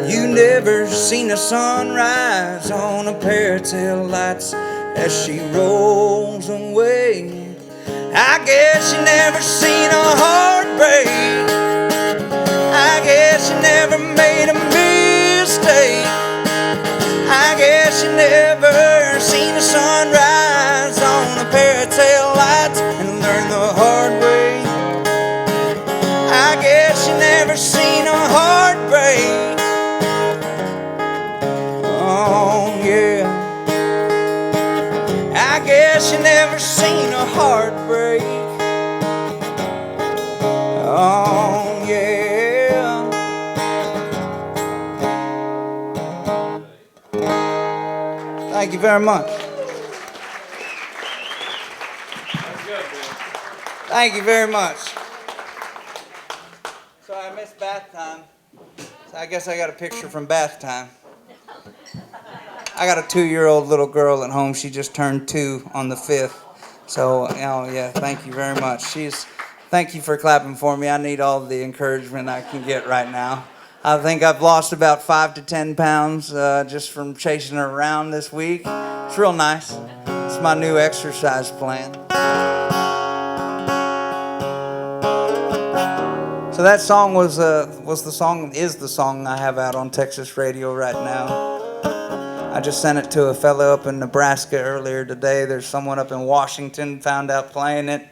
You never seen a sunrise on a pair of tail lights as she rolls away. I guess you never seen a heartbreak. I guess you never made a mistake. I guess you never seen a sunrise on a pair of tail lights and learned the hard way. I guess you never seen a heartbreak. Oh yeah. I guess you never seen a heartbreak. Oh yeah. Thank you very much. Thank you very much. So I missed bath time. So I guess I got a picture from bath time. I got a 2-year-old little girl at home. She just turned 2 on the 5th. So, yeah, thank you very much. Thank you for clapping for me. I need all the encouragement I can get right now. I think I've lost about 5 to 10 pounds just from chasing her around this week. It's real nice. It's my new exercise plan. So that song is the song I have out on Texas radio right now. I just sent it to a fellow up in Nebraska earlier today. There's someone up in Washington found out playing it.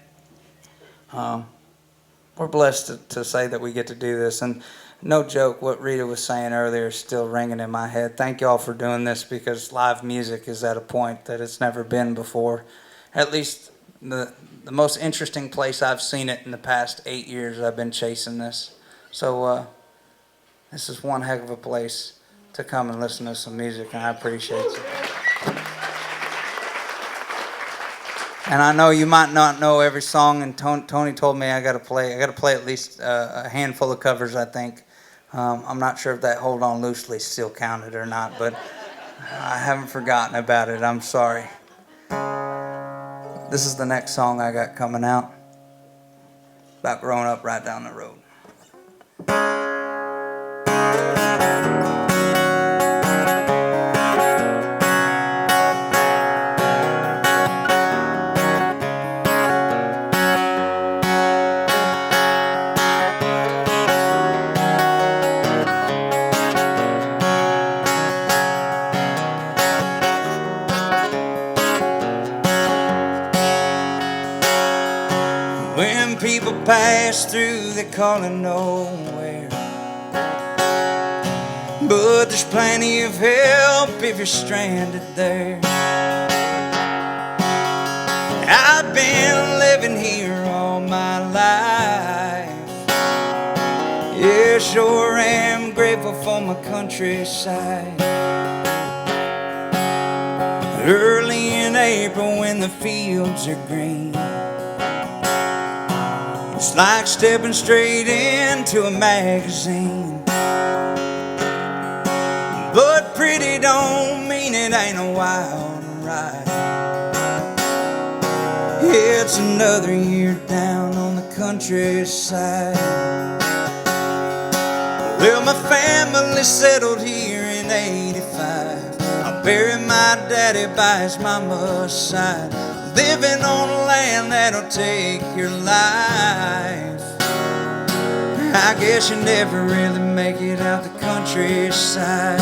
We're blessed to say that we get to do this. And no joke, what Rita was saying earlier is still ringing in my head. Thank you all for doing this, because live music is at a point that it's never been before. At least the most interesting place I've seen it in the past 8 years I've been chasing this. So this is one heck of a place to come and listen to some music, and I appreciate it. And I know you might not know every song, and Tony told me I got to play at least a handful of covers, I think. I'm not sure if that Hold On Loosely still counted or not, but I haven't forgotten about it. I'm sorry. This is the next song I got coming out, about growing up right down the road. When people pass through, they call it nowhere, but there's plenty of help if you're stranded there. I've been living here all my life. Yeah, sure am grateful for my countryside. Early in April when the fields are green, it's like stepping straight into a magazine. But pretty don't mean it ain't a wild ride. It's another year down on the countryside. Well, my family settled here in '85. I buried my daddy by his mama's side, living on land that'll take your life. I guess you never really make it out the countryside.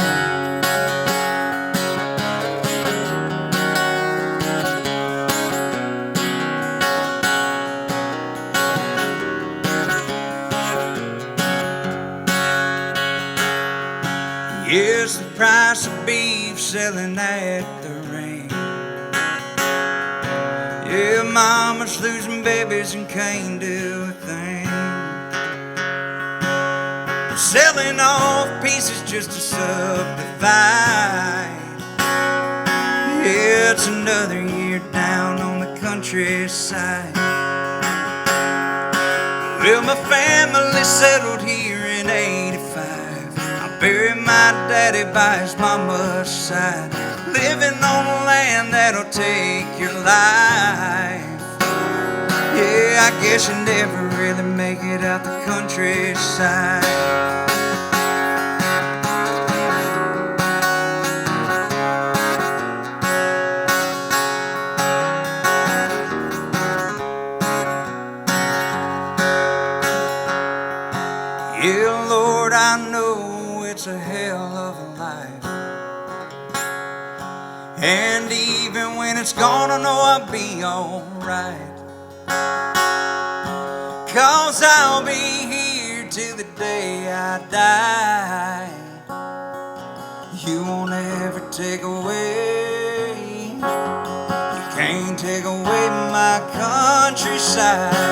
Yes, the price of beef selling at the ring. Yeah, mama's losing babies and can't do a thing. selling off pieces just to subdivide. Yeah, it's another year down on the countryside. Well, my family settled here in '85. I buried my daddy by his mama's side, living on the land that'll take your life. Yeah, I guess you never really make it out the countryside. Yeah, Lord, I know it's a hell of a life, and even when it's gone, I know I'll be alright. 'Cause I'll be here till the day I die. You won't ever take away, you can't take away my countryside.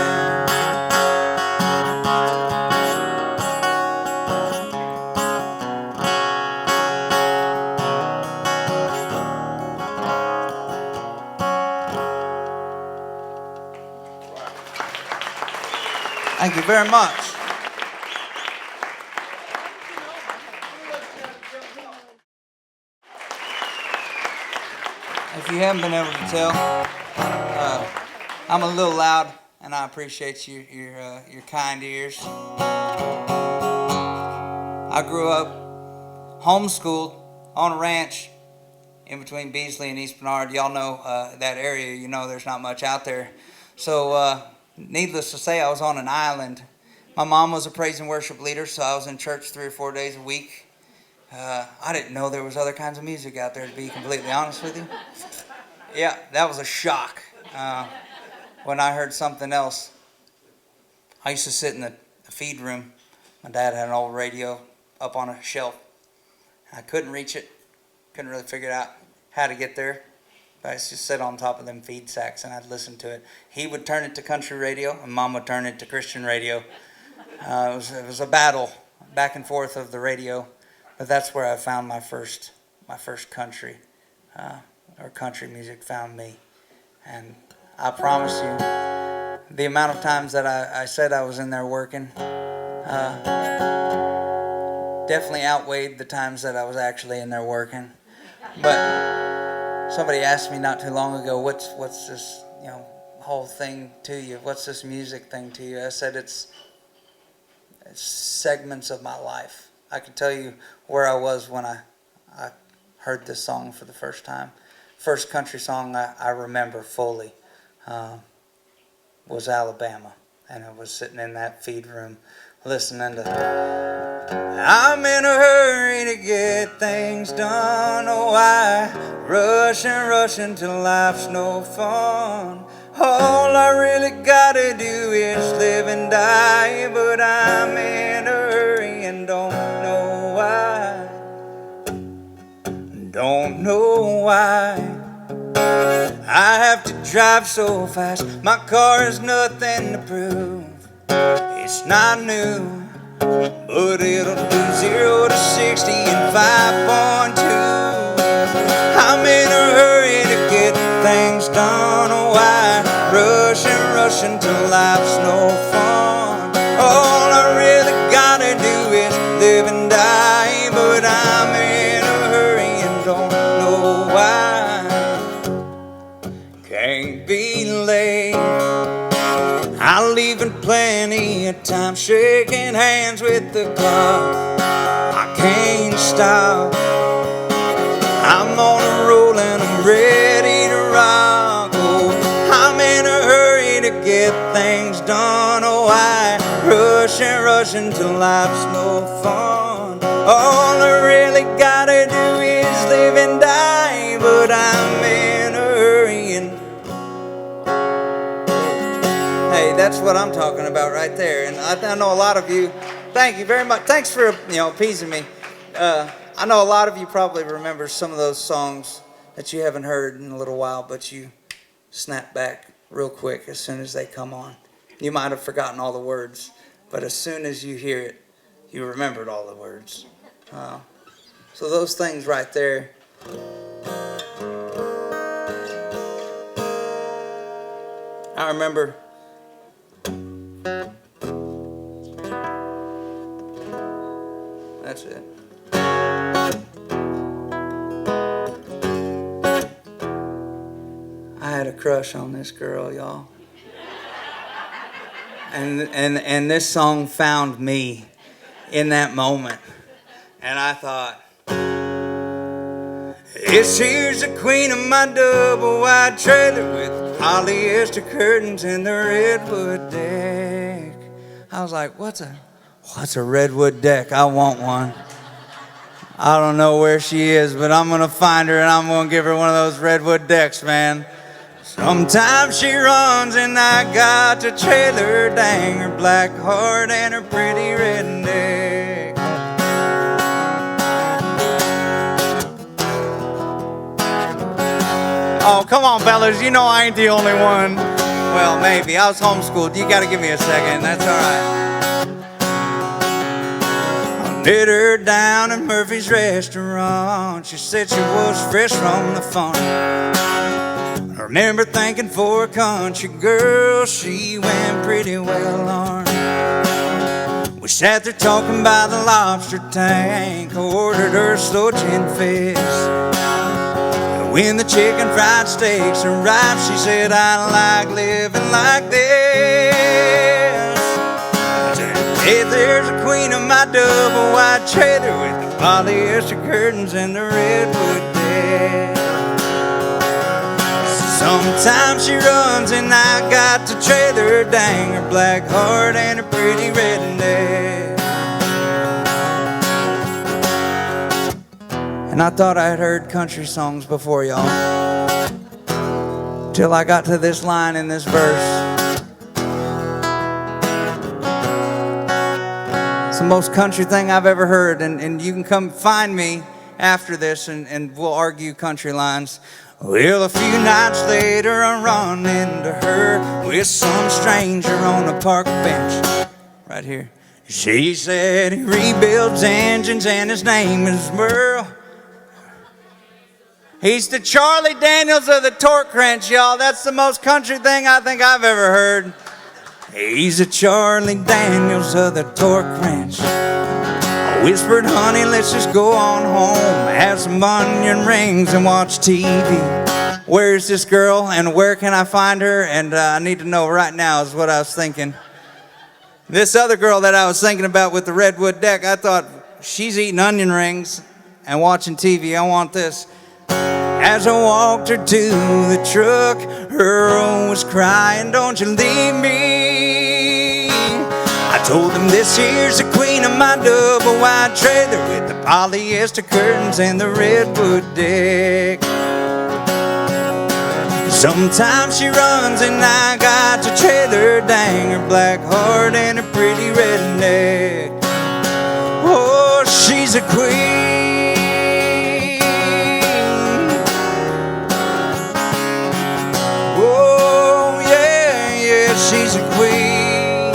Thank you very much. If you haven't been able to tell, I'm a little loud, and I appreciate your kind ears. I grew up homeschooled on a ranch in between Beasley and East Bernard. Y'all know that area. You know there's not much out there. So needless to say, I was on an island. My mom was a praise and worship leader, so I was in church 3 or 4 days a week. I didn't know there was other kinds of music out there, to be completely honest with you. Yeah, that was a shock when I heard something else. I used to sit in the feed room. My dad had an old radio up on a shelf. I couldn't reach it. Couldn't really figure out how to get there. I used to sit on top of them feed sacks and I'd listen to it. He would turn it to country radio and Mom would turn it to Christian radio. It was a battle back and forth of the radio, but that's where I found my first country, or country music found me. And I promise you, the amount of times that I said I was in there working definitely outweighed the times that I was actually in there working. But somebody asked me not too long ago, what's this, whole thing to you? What's this music thing to you? I said it's segments of my life. I can tell you where I was when I heard this song for the first time. First country song I remember fully was Alabama, and I was sitting in that feed room listening to I'm in a hurry to get things done. Oh, I rush till life's no fun. All I really gotta do is live and die, but I'm in a hurry and don't know why. Don't know why I have to drive so fast. My car has nothing to prove. It's not new, but it'll do 0 to 60 in 5.2. I'm in a hurry to get things done. Oh, I rush until life's no fun. All I really gotta do is live and die, but I'm in a hurry and don't know why. Can't be late. I'll leave in plenty of time, shaking hands with the clock. I can't stop. I'm on a roll and I'm ready to rock. Oh, I'm in a hurry to get things done. Oh, I rush until life's no fun. All I really gotta do is live and die, but I'm in a hurry and hey, that's what I'm talking about right there. And I know a lot of you, thank you very much. Thanks for, appeasing me. I know a lot of you probably remember some of those songs that you haven't heard in a little while, but you snap back real quick as soon as they come on. You might have forgotten all the words, but as soon as you hear it, you remembered all the words. So those things right there. I remember that's it. I had a crush on this girl, y'all. And this song found me in that moment. And I thought, this here's the queen of my double wide trailer with polyester curtains and the redwood deck. I was like, what's a redwood deck? I want one. I don't know where she is, but I'm gonna find her and I'm gonna give her one of those redwood decks, man. Sometimes she runs and I got to trailer, dang her black heart and her pretty red neck. Oh, come on, fellas, you know I ain't the only one. Well, maybe. I was homeschooled. You gotta give me a second. That's all right. I met her down at Murphy's restaurant. She said she was fresh from the farm. I remember thinking for a country girl, she went pretty well armed. We sat there talking by the lobster tank, ordered her slow gin fizz. When the chicken fried steaks arrived, she said, I like living like this. I said, hey, there's a queen of my double wide trailer with the polyester curtains and the redwood deck. Sometimes she runs and I got to trailer, dang her black heart and her pretty red neck. And I thought I had heard country songs before, y'all, till I got to this line in this verse. It's the most country thing I've ever heard, and you can come find me after this and we'll argue country lines. Well, a few nights later I run into her with some stranger on a park bench right here. She said he rebuilds engines and his name is Merle. He's the Charlie Daniels of the torque wrench, y'all. That's the most country thing I think I've ever heard. He's the Charlie Daniels of the torque wrench. I whispered, honey, let's just go on home, have some onion rings and watch TV. Where's this girl and where can I find her? And I need to know right now is what I was thinking. This other girl that I was thinking about with the redwood deck, I thought, she's eating onion rings and watching TV. I want this. As I walked her to the truck, Earl was crying, don't you leave me. I told him this here's the queen of my double wide trailer with the polyester curtains and the redwood deck. Sometimes she runs and I got to trailer, dang her black heart and her pretty red neck. Oh, she's a queen. She's a queen.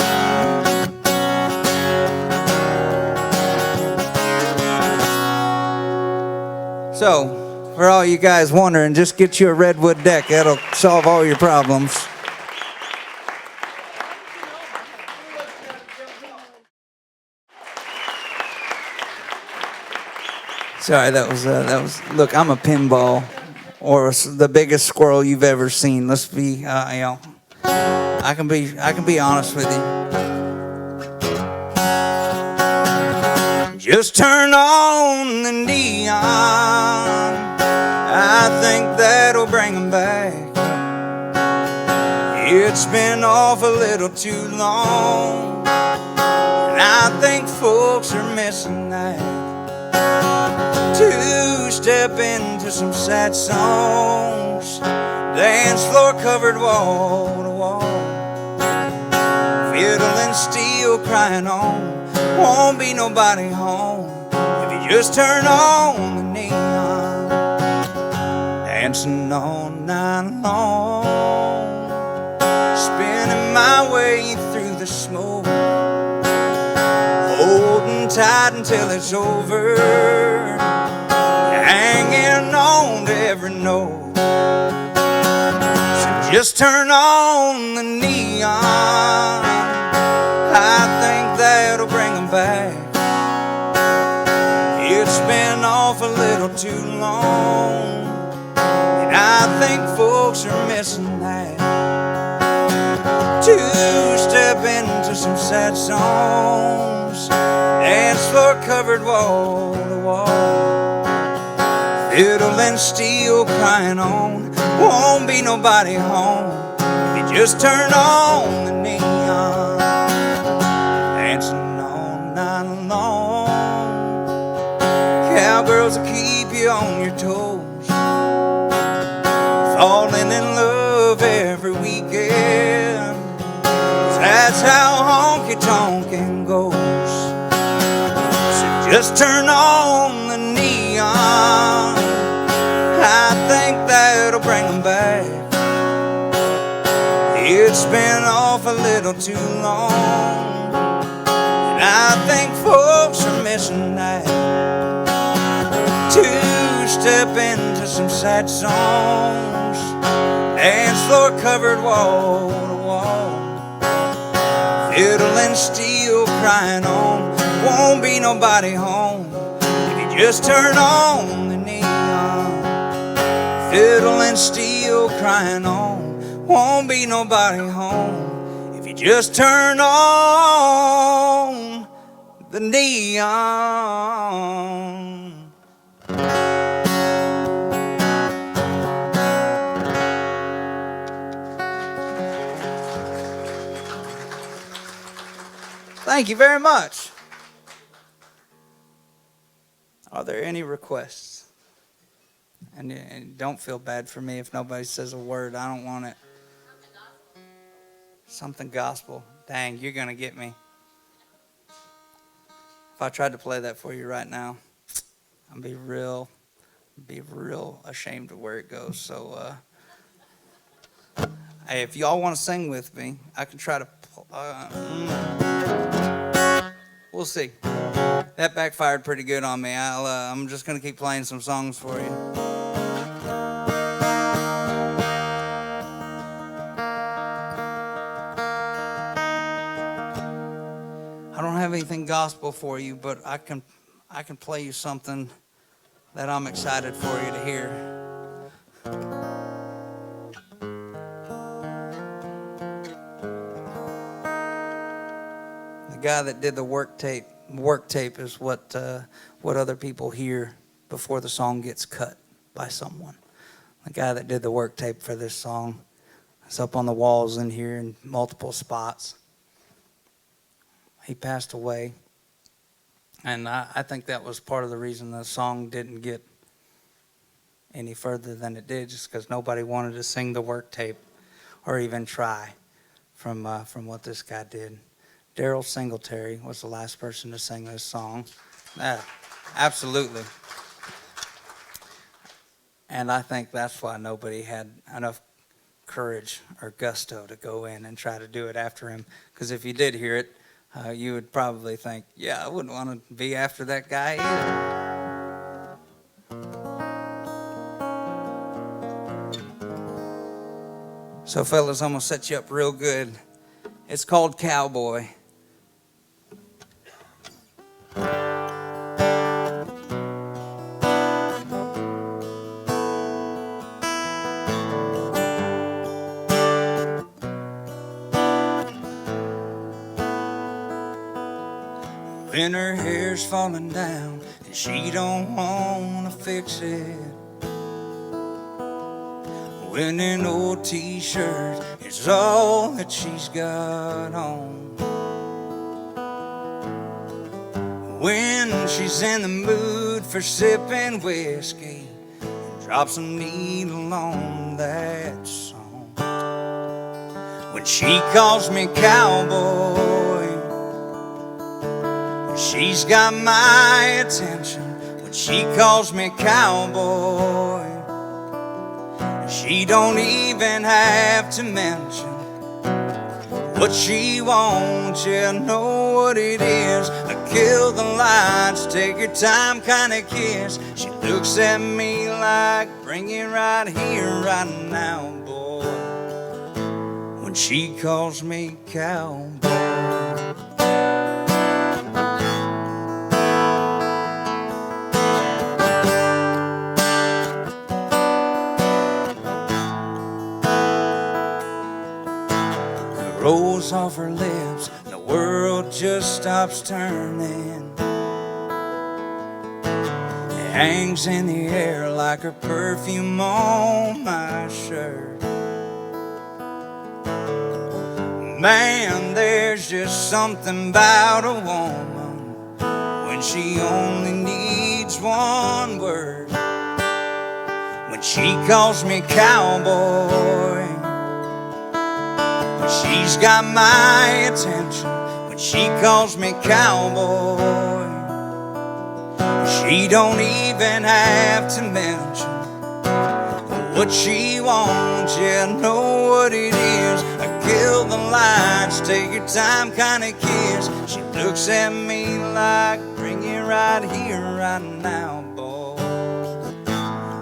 So, for all you guys wondering, just get you a redwood deck. That'll solve all your problems. Sorry, that was. Look, I'm a pinball, or the biggest squirrel you've ever seen. Let's be, I can be honest with you. Just turn on the neon. I think that'll bring 'em back. It's been off a little too long, and I think folks are missing that. Two-step into some sad songs, dance floor covered wall to wall. Fiddle and steel crying on, won't be nobody home if you just turn on the neon. Dancing all night long, spinning my way through the smoke, holding tight until it's over, hanging on to every note. So just turn on the neon, I think that'll bring them back. It's been off a little too long, and I think folks are missing that. Two-step into some sad songs, dance floor covered wall to wall, fiddle and steel crying on, won't be nobody home if you just turn on the neon, dancing all night long. Cowgirls will keep you on your toes, falling in love every weekend. That's how honky-tonkin' goes. So just turn on the neon, I think that'll bring them back. It's been off a little too long, and I think folks are missing that. Two-step into some sad songs, dance floor covered wall to wall, fiddle and steel crying on, won't be nobody home if you just turn on the neon. Fiddle and steel crying on, won't be nobody home if you just turn on the neon. Thank you very much. Are there any requests? And don't feel bad for me if nobody says a word. I don't want it. Something gospel. Dang, you're going to get me. If I tried to play that for you right now, I'd be real ashamed of where it goes. So hey, if y'all want to sing with me, I can try to... we'll see. That backfired pretty good on me. I'm just going to keep playing some songs for you. I don't have anything gospel for you, but I can play you something that I'm excited for you to hear. The guy that did the work tape is what other people hear before the song gets cut by someone. The guy that did the work tape for this song is up on the walls in here in multiple spots. He passed away, and I think that was part of the reason the song didn't get any further than it did, just because nobody wanted to sing the work tape or even try from what this guy did. Daryl Singletary was the last person to sing this song. Absolutely. And I think that's why nobody had enough courage or gusto to go in and try to do it after him. Because if you did hear it, you would probably think, yeah, I wouldn't want to be after that guy either. So, fellas, I'm going to set you up real good. It's called Cowboy. When her hair's falling down and she don't wanna fix it, when an old t-shirt is all that she's got on, when she's in the mood for sipping whiskey and drops a needle on that song, when she calls me cowboy, she's got my attention. When she calls me cowboy, she don't even have to mention what she wants, yeah, I know what it is. Kill the lights, take your time, kinda kiss. She looks at me like, bring it right here, right now, boy. When she calls me cowboy. Rolls off her lips, the world just stops turning. It hangs in the air like her perfume on my shirt. Man, there's just something about a woman when she only needs one word. When she calls me cowboy, she's got my attention. When she calls me cowboy, she don't even have to mention what she wants, yeah, I know what it is. I kill the lights, take your time, kinda kiss. She looks at me like, bring it right here, right now, boy.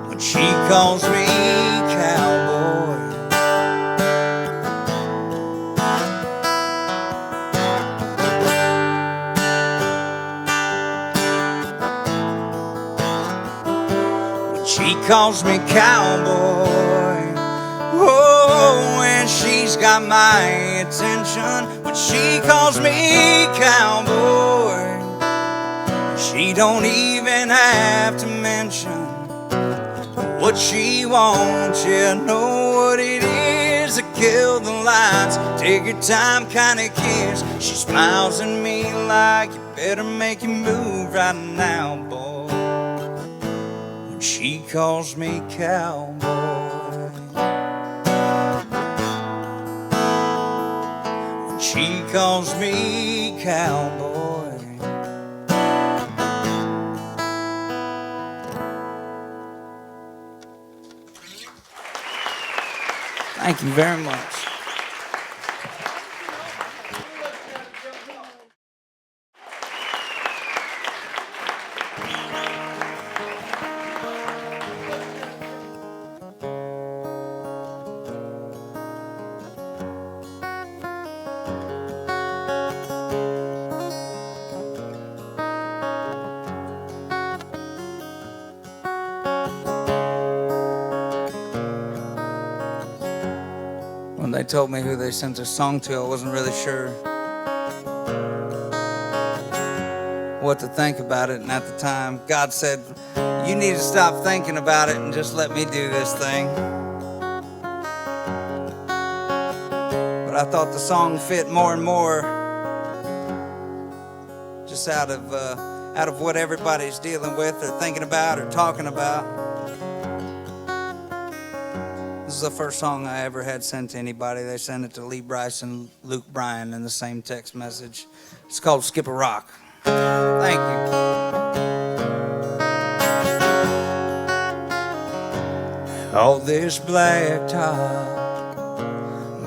When she calls me cowboy. She calls me cowboy, oh, and she's got my attention. When she calls me cowboy, she don't even have to mention what she wants, yeah, I know what it is. To kill the lights, take your time, kinda kiss. She smiles at me like, you better make your move right now, boy. She calls me cowboy. When she calls me cowboy. Thank you very much. When they told me who they sent this song to, I wasn't really sure what to think about it. And at the time, God said, you need to stop thinking about it and just let me do this thing. But I thought the song fit more and more just out of what everybody's dealing with or thinking about or talking about. This is the first song I ever had sent to anybody. They sent it to Lee Bryce and Luke Bryan in the same text message. It's called Skip a Rock. Thank you. All this blacktop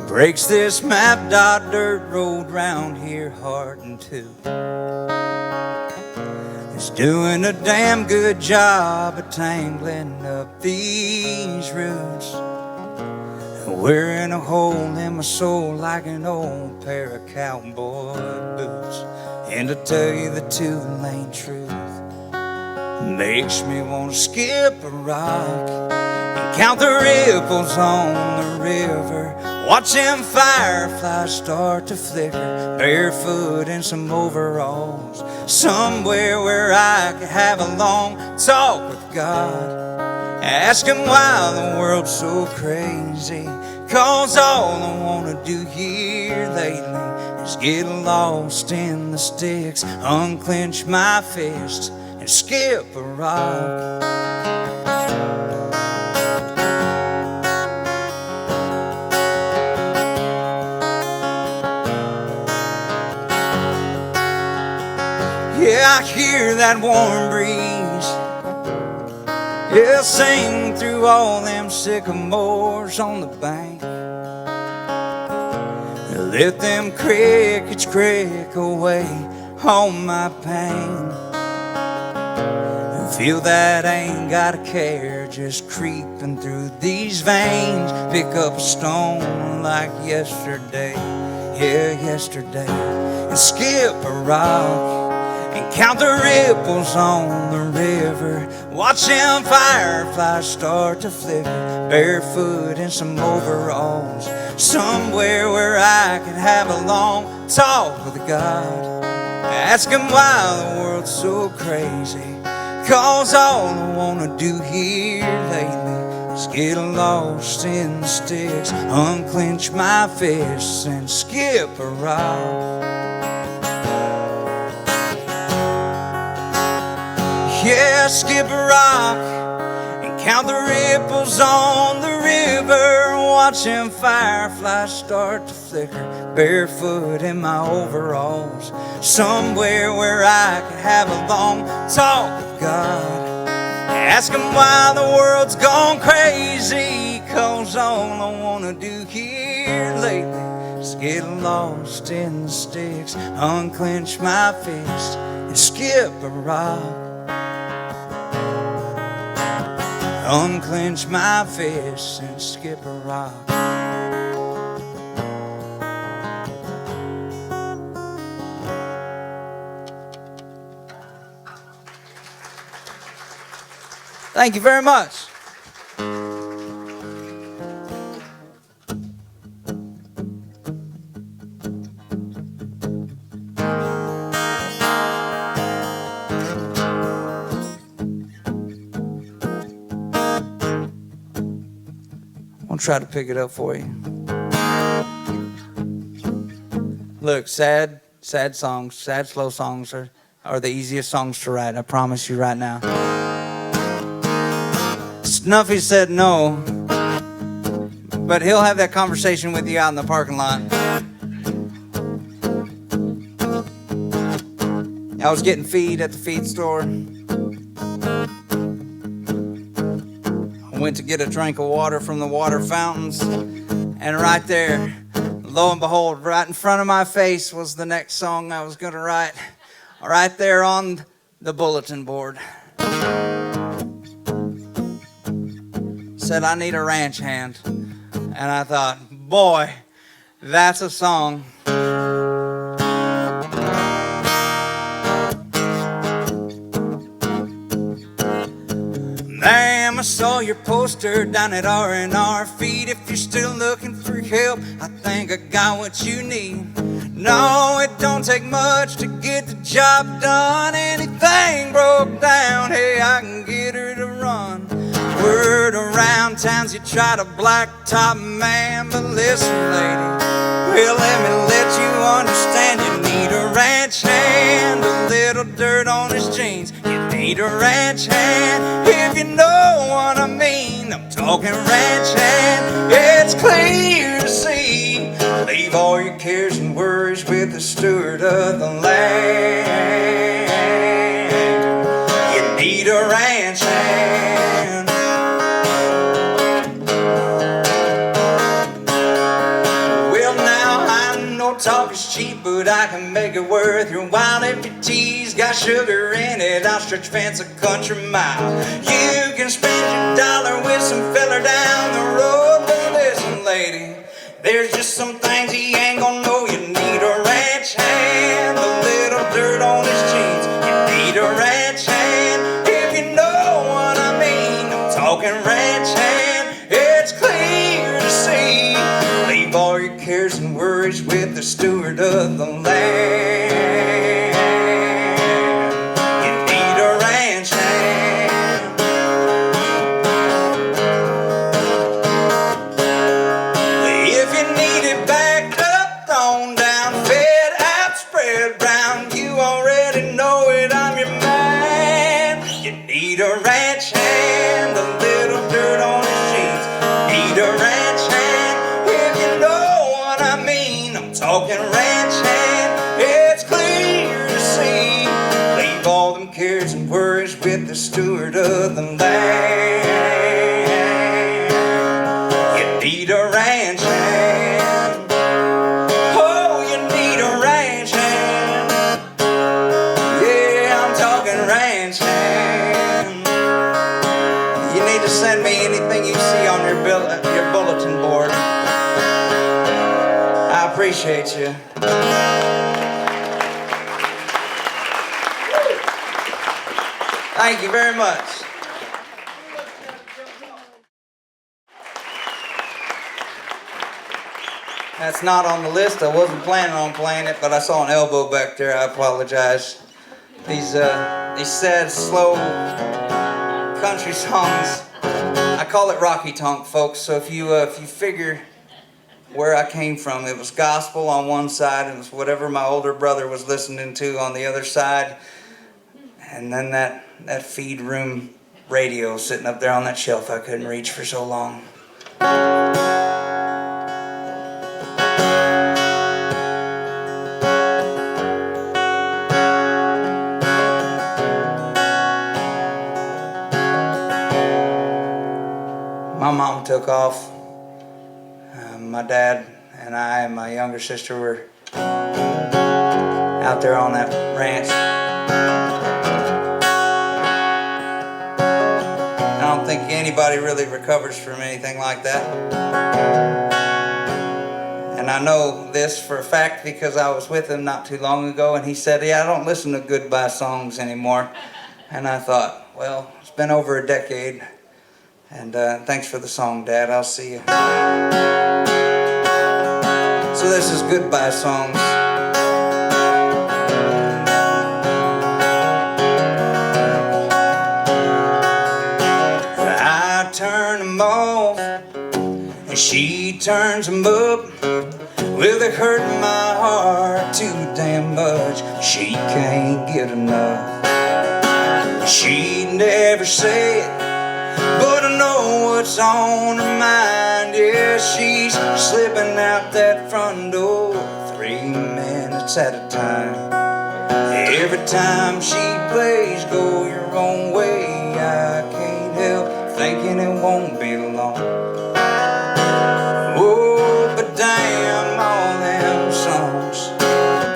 breaks this map dot dirt road round here hard in two. It's doing a damn good job of tangling up these roots. Wearing a hole in my soul like an old pair of cowboy boots. And to tell you the two-lane truth, makes me want to skip a rock and count the ripples on the river. Watch them fireflies start to flicker, barefoot in some overalls, somewhere where I could have a long talk with God. Ask him why the world's so crazy, 'cause all I wanna do here lately is get lost in the sticks, unclench my fists, and skip a rock. Yeah, I hear that warm breeze, yeah, sing through all them sycamores on the bank. Let them crickets crick away all my pain. Feel that I ain't got a care, just creeping through these veins. Pick up a stone like yesterday, yeah, yesterday, and skip a rock and count the ripples on the river. Watch them fireflies start to flicker, barefoot in some overalls, somewhere where I could have a long talk with God. Ask him why the world's so crazy, 'cause all I wanna do here lately is get lost in the sticks, unclench my fists and skip a rock. Yeah, skip a rock and count the ripples on the river. Watch them fireflies start to flicker, barefoot in my overalls, somewhere where I could have a long talk with God. Ask him why the world's gone crazy, 'cause all I wanna do here lately is get lost in the sticks, unclench my fist and skip a rock. Unclench my fists and skip a rock. Thank you very much. I'll try to pick it up for you. Look, sad songs, sad slow songs are the easiest songs to write. I promise you right now. Snuffy said no, but he'll have that conversation with you out in the parking lot. I was getting feed at the feed store. I went to get a drink of water from the water fountains, and right there, lo and behold, right in front of my face was the next song I was going to write, right there on the bulletin board. Said, I need a ranch hand. And I thought, boy, that's a song. Damn, I saw your poster down at R&R Feed. If you're still looking for help, I think I got what you need. No, it don't take much to get the job done. Anything broke down, hey, I can get her to run. Word around town's you try to blacktop man, but listen, lady, well, let me let you understand. You need a ranch hand, a little dirt on his jeans. You need a ranch hand, if you know what I mean. I'm talking ranch hand, it's clear to see. Leave all your cares and worries with the steward of the land. You need a ranch hand. Talk is cheap, but I can make it worth your while. If your tea's got sugar in it, I'll stretch fence a country mile. You can spend your dollar with some fella down the road, but listen, lady, there's just some things he ain't gonna know. You need a ranch hand, a little dirt on his jeans. You need a ranch hand, if you know what I mean. I'm talking ranch hand, it's clear to see. Leave all your cares and worries with the steward of the land. You need a ranch hand. If you need it backed up, thrown down, fed out, spread brown, you already know it, I'm your man. You need a ranch hand, a little dirt on his jeans. Need a ranch hand, if you know what I mean. I'm talking ranch hand, it's clear to see. Leave all them cares and worries with the steward of the land. You need a ranch hand. Oh, appreciate you. Thank you very much. That's not on the list. I wasn't planning on playing it, but I saw an elbow back there. I apologize. These sad, slow country songs, I call it Rocky Tonk, folks. So if you figure where I came from, it was gospel on one side, and it was whatever my older brother was listening to on the other side, and then that feed room radio sitting up there on that shelf I couldn't reach for so long. My mom took off. My dad and I and my younger sister were out there on that ranch. I don't think anybody really recovers from anything like that. And I know this for a fact because I was with him not too long ago, and he said, "Yeah, I don't listen to goodbye songs anymore." And I thought, well, it's been over a decade. And thanks for the song, Dad. I'll see you. So this is Goodbye Songs. I turn them off, and she turns them up. Well, they hurt my heart too damn much. She can't get enough. She never said, but I know what's on her mind. Yeah, she's slipping out that front door 3 minutes at a time. Every time she plays Go Your Own Way, I can't help thinking it won't be long. Oh, but damn all them songs,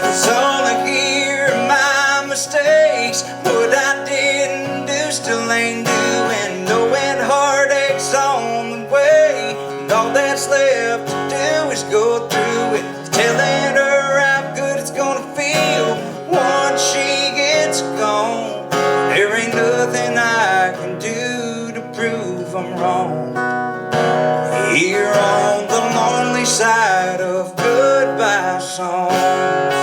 'cause all I hear are my mistakes. What I didn't do still ain't doing, knowing heartache's on the way. And all that's left to do is go through it, telling her how good it's gonna feel once she gets gone. There ain't nothing I can do to prove I'm wrong. Here on the lonely side of goodbye songs,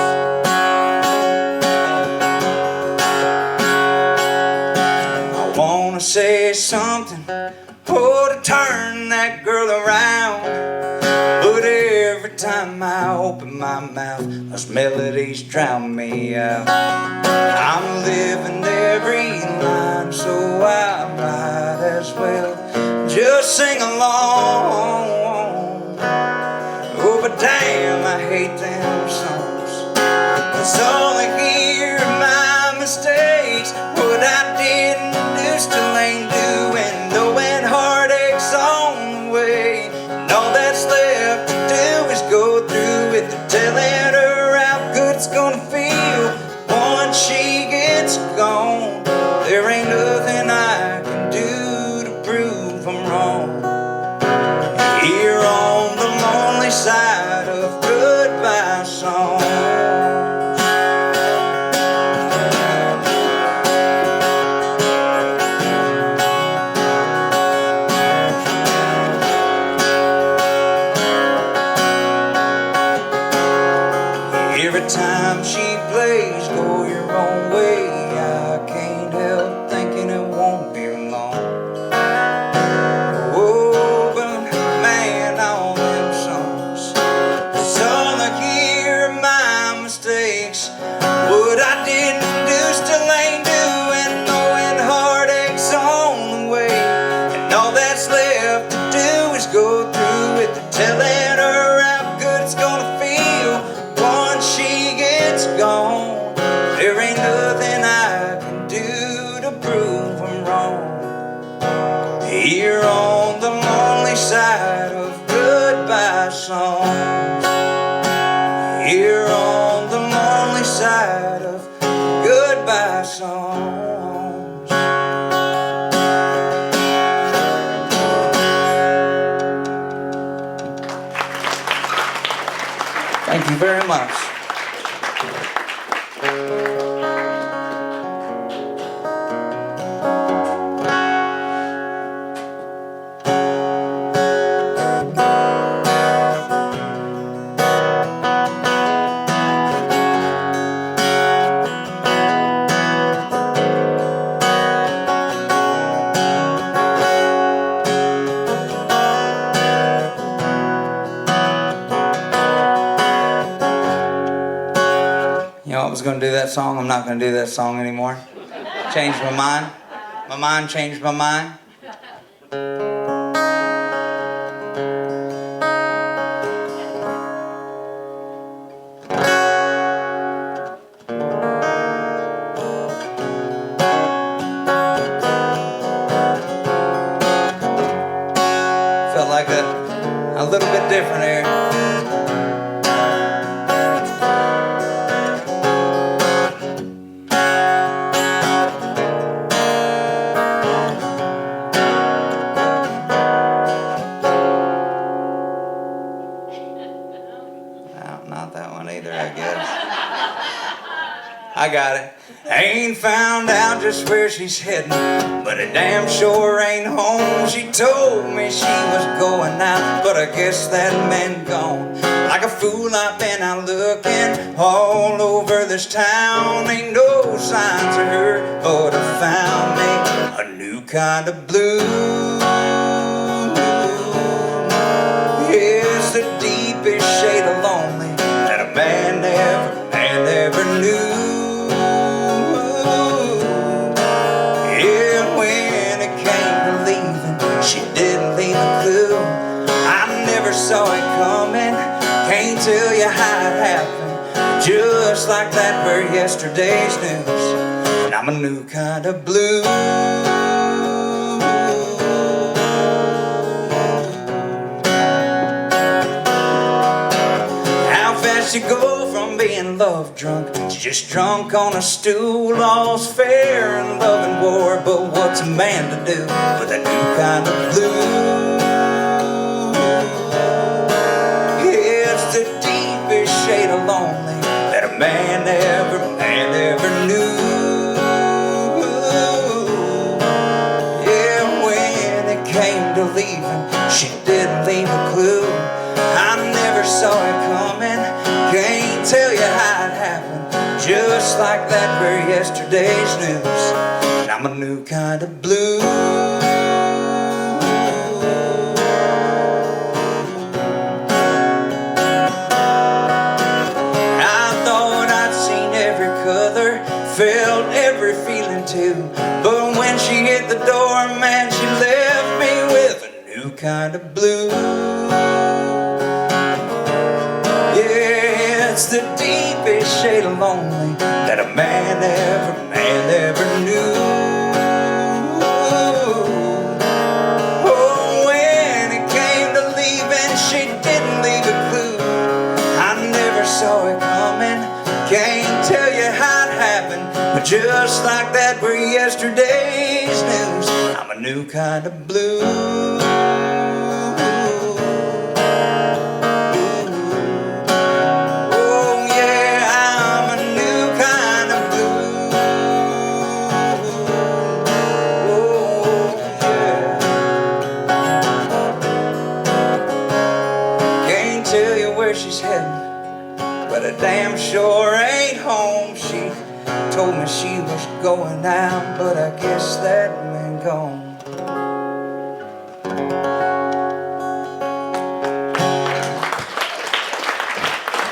I wanna say something, oh, to turn that girl around. But every time I open my mouth, those melodies drown me out. I'm living every line, so I might as well just sing along. Oh, but damn, I hate them songs. That's all I hear are my mistakes. What I didn't do still ain't doing, knowing heartache's on the way. And all that's left to do is go through with it, telling her how good it's gonna feel once she gets gone. There ain't nothing I can do to prove I'm wrong. Here on the lonely side of goodbye songs. Every time she plays Go Your Own Way, I can't help thinking it won't be long. Oh, but man, all them songs, it's all I hear are my mistakes. What I didn't do still ain't doing, knowing heartache's on the way. And all that's left to do is go through with it, telling her how good it's gonna feel once she gets gone. There ain't nothing I can do to prove I'm wrong. Here on the lonely side of goodbye songs. Here on the lonely side of goodbye songs. Thank you you very much. You know, I was going to do that song. I'm not going to do that song anymore. Changed my mind. My mind changed my mind. Felt like a little bit different here. Not that one either, I guess. I got it. Ain't found out just where she's heading, but it damn sure ain't home. She told me she was going out, but I guess that meant gone. Like a fool I've been out looking all over this town. Ain't no signs of her, but I found me a new kind of blue. It's the deepest shade of lonely that a man ever knew. Yeah, when it came to leaving, she didn't leave a clue. I never saw it coming, can't tell you how it happened. Just like that were yesterday's news, and I'm a new kind of blue. You go from being love drunk to just drunk on a stool. All's fair in love and war, but what's a man to do with a new kind of blue? It's the deepest shade of lonely that a man ever knew. Yeah, when it came to leaving, she didn't leave a clue. I never saw it coming, can't tell you how it happened. Just like that were yesterday's news, and I'm a new kind of blue. I thought I'd seen every color, felt every feeling too, but when she hit the door, man, she left me with a new kind of blue. It's the deepest shade of lonely that a man ever knew. Oh, when it came to leaving, she didn't leave a clue. I never saw it coming, can't tell you how it happened, but just like that were yesterday's news, I'm a new kind of blue. She's heading, but I damn sure ain't home. She told me she was going out, but I guess that meant gone.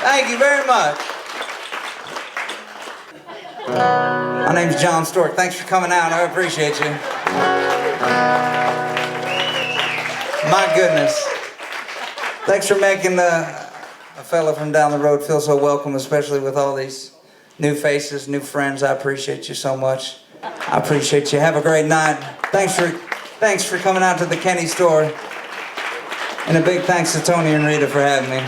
Thank you very much. My name's Jon Stork. Thanks for coming out. I appreciate you. My goodness. Thanks for making a fella from down the road feel so welcome, especially with all these new faces, new friends. I appreciate you so much. I appreciate you. Have a great night. Thanks for coming out to the Kenney store. And a big thanks to Tony and Rita for having me.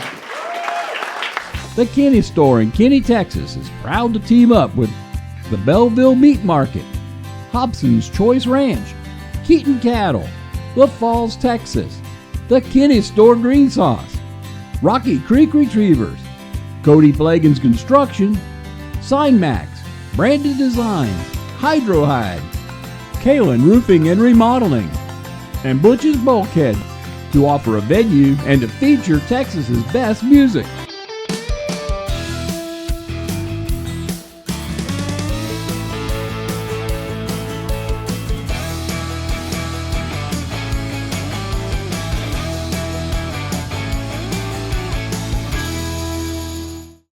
The Kenney store in Kenney, Texas is proud to team up with the Belleville Meat Market, Hobson's Choice Ranch, Keaton Cattle, La Falls, Texas, the Kenney Store Green Sauce, Rocky Creek Retrievers, Cody Flagan's Construction, SignMax, Branded Designs, Hydrohide, Kalen Roofing and Remodeling, and Butch's Bulkhead to offer a venue and to feature Texas's best music.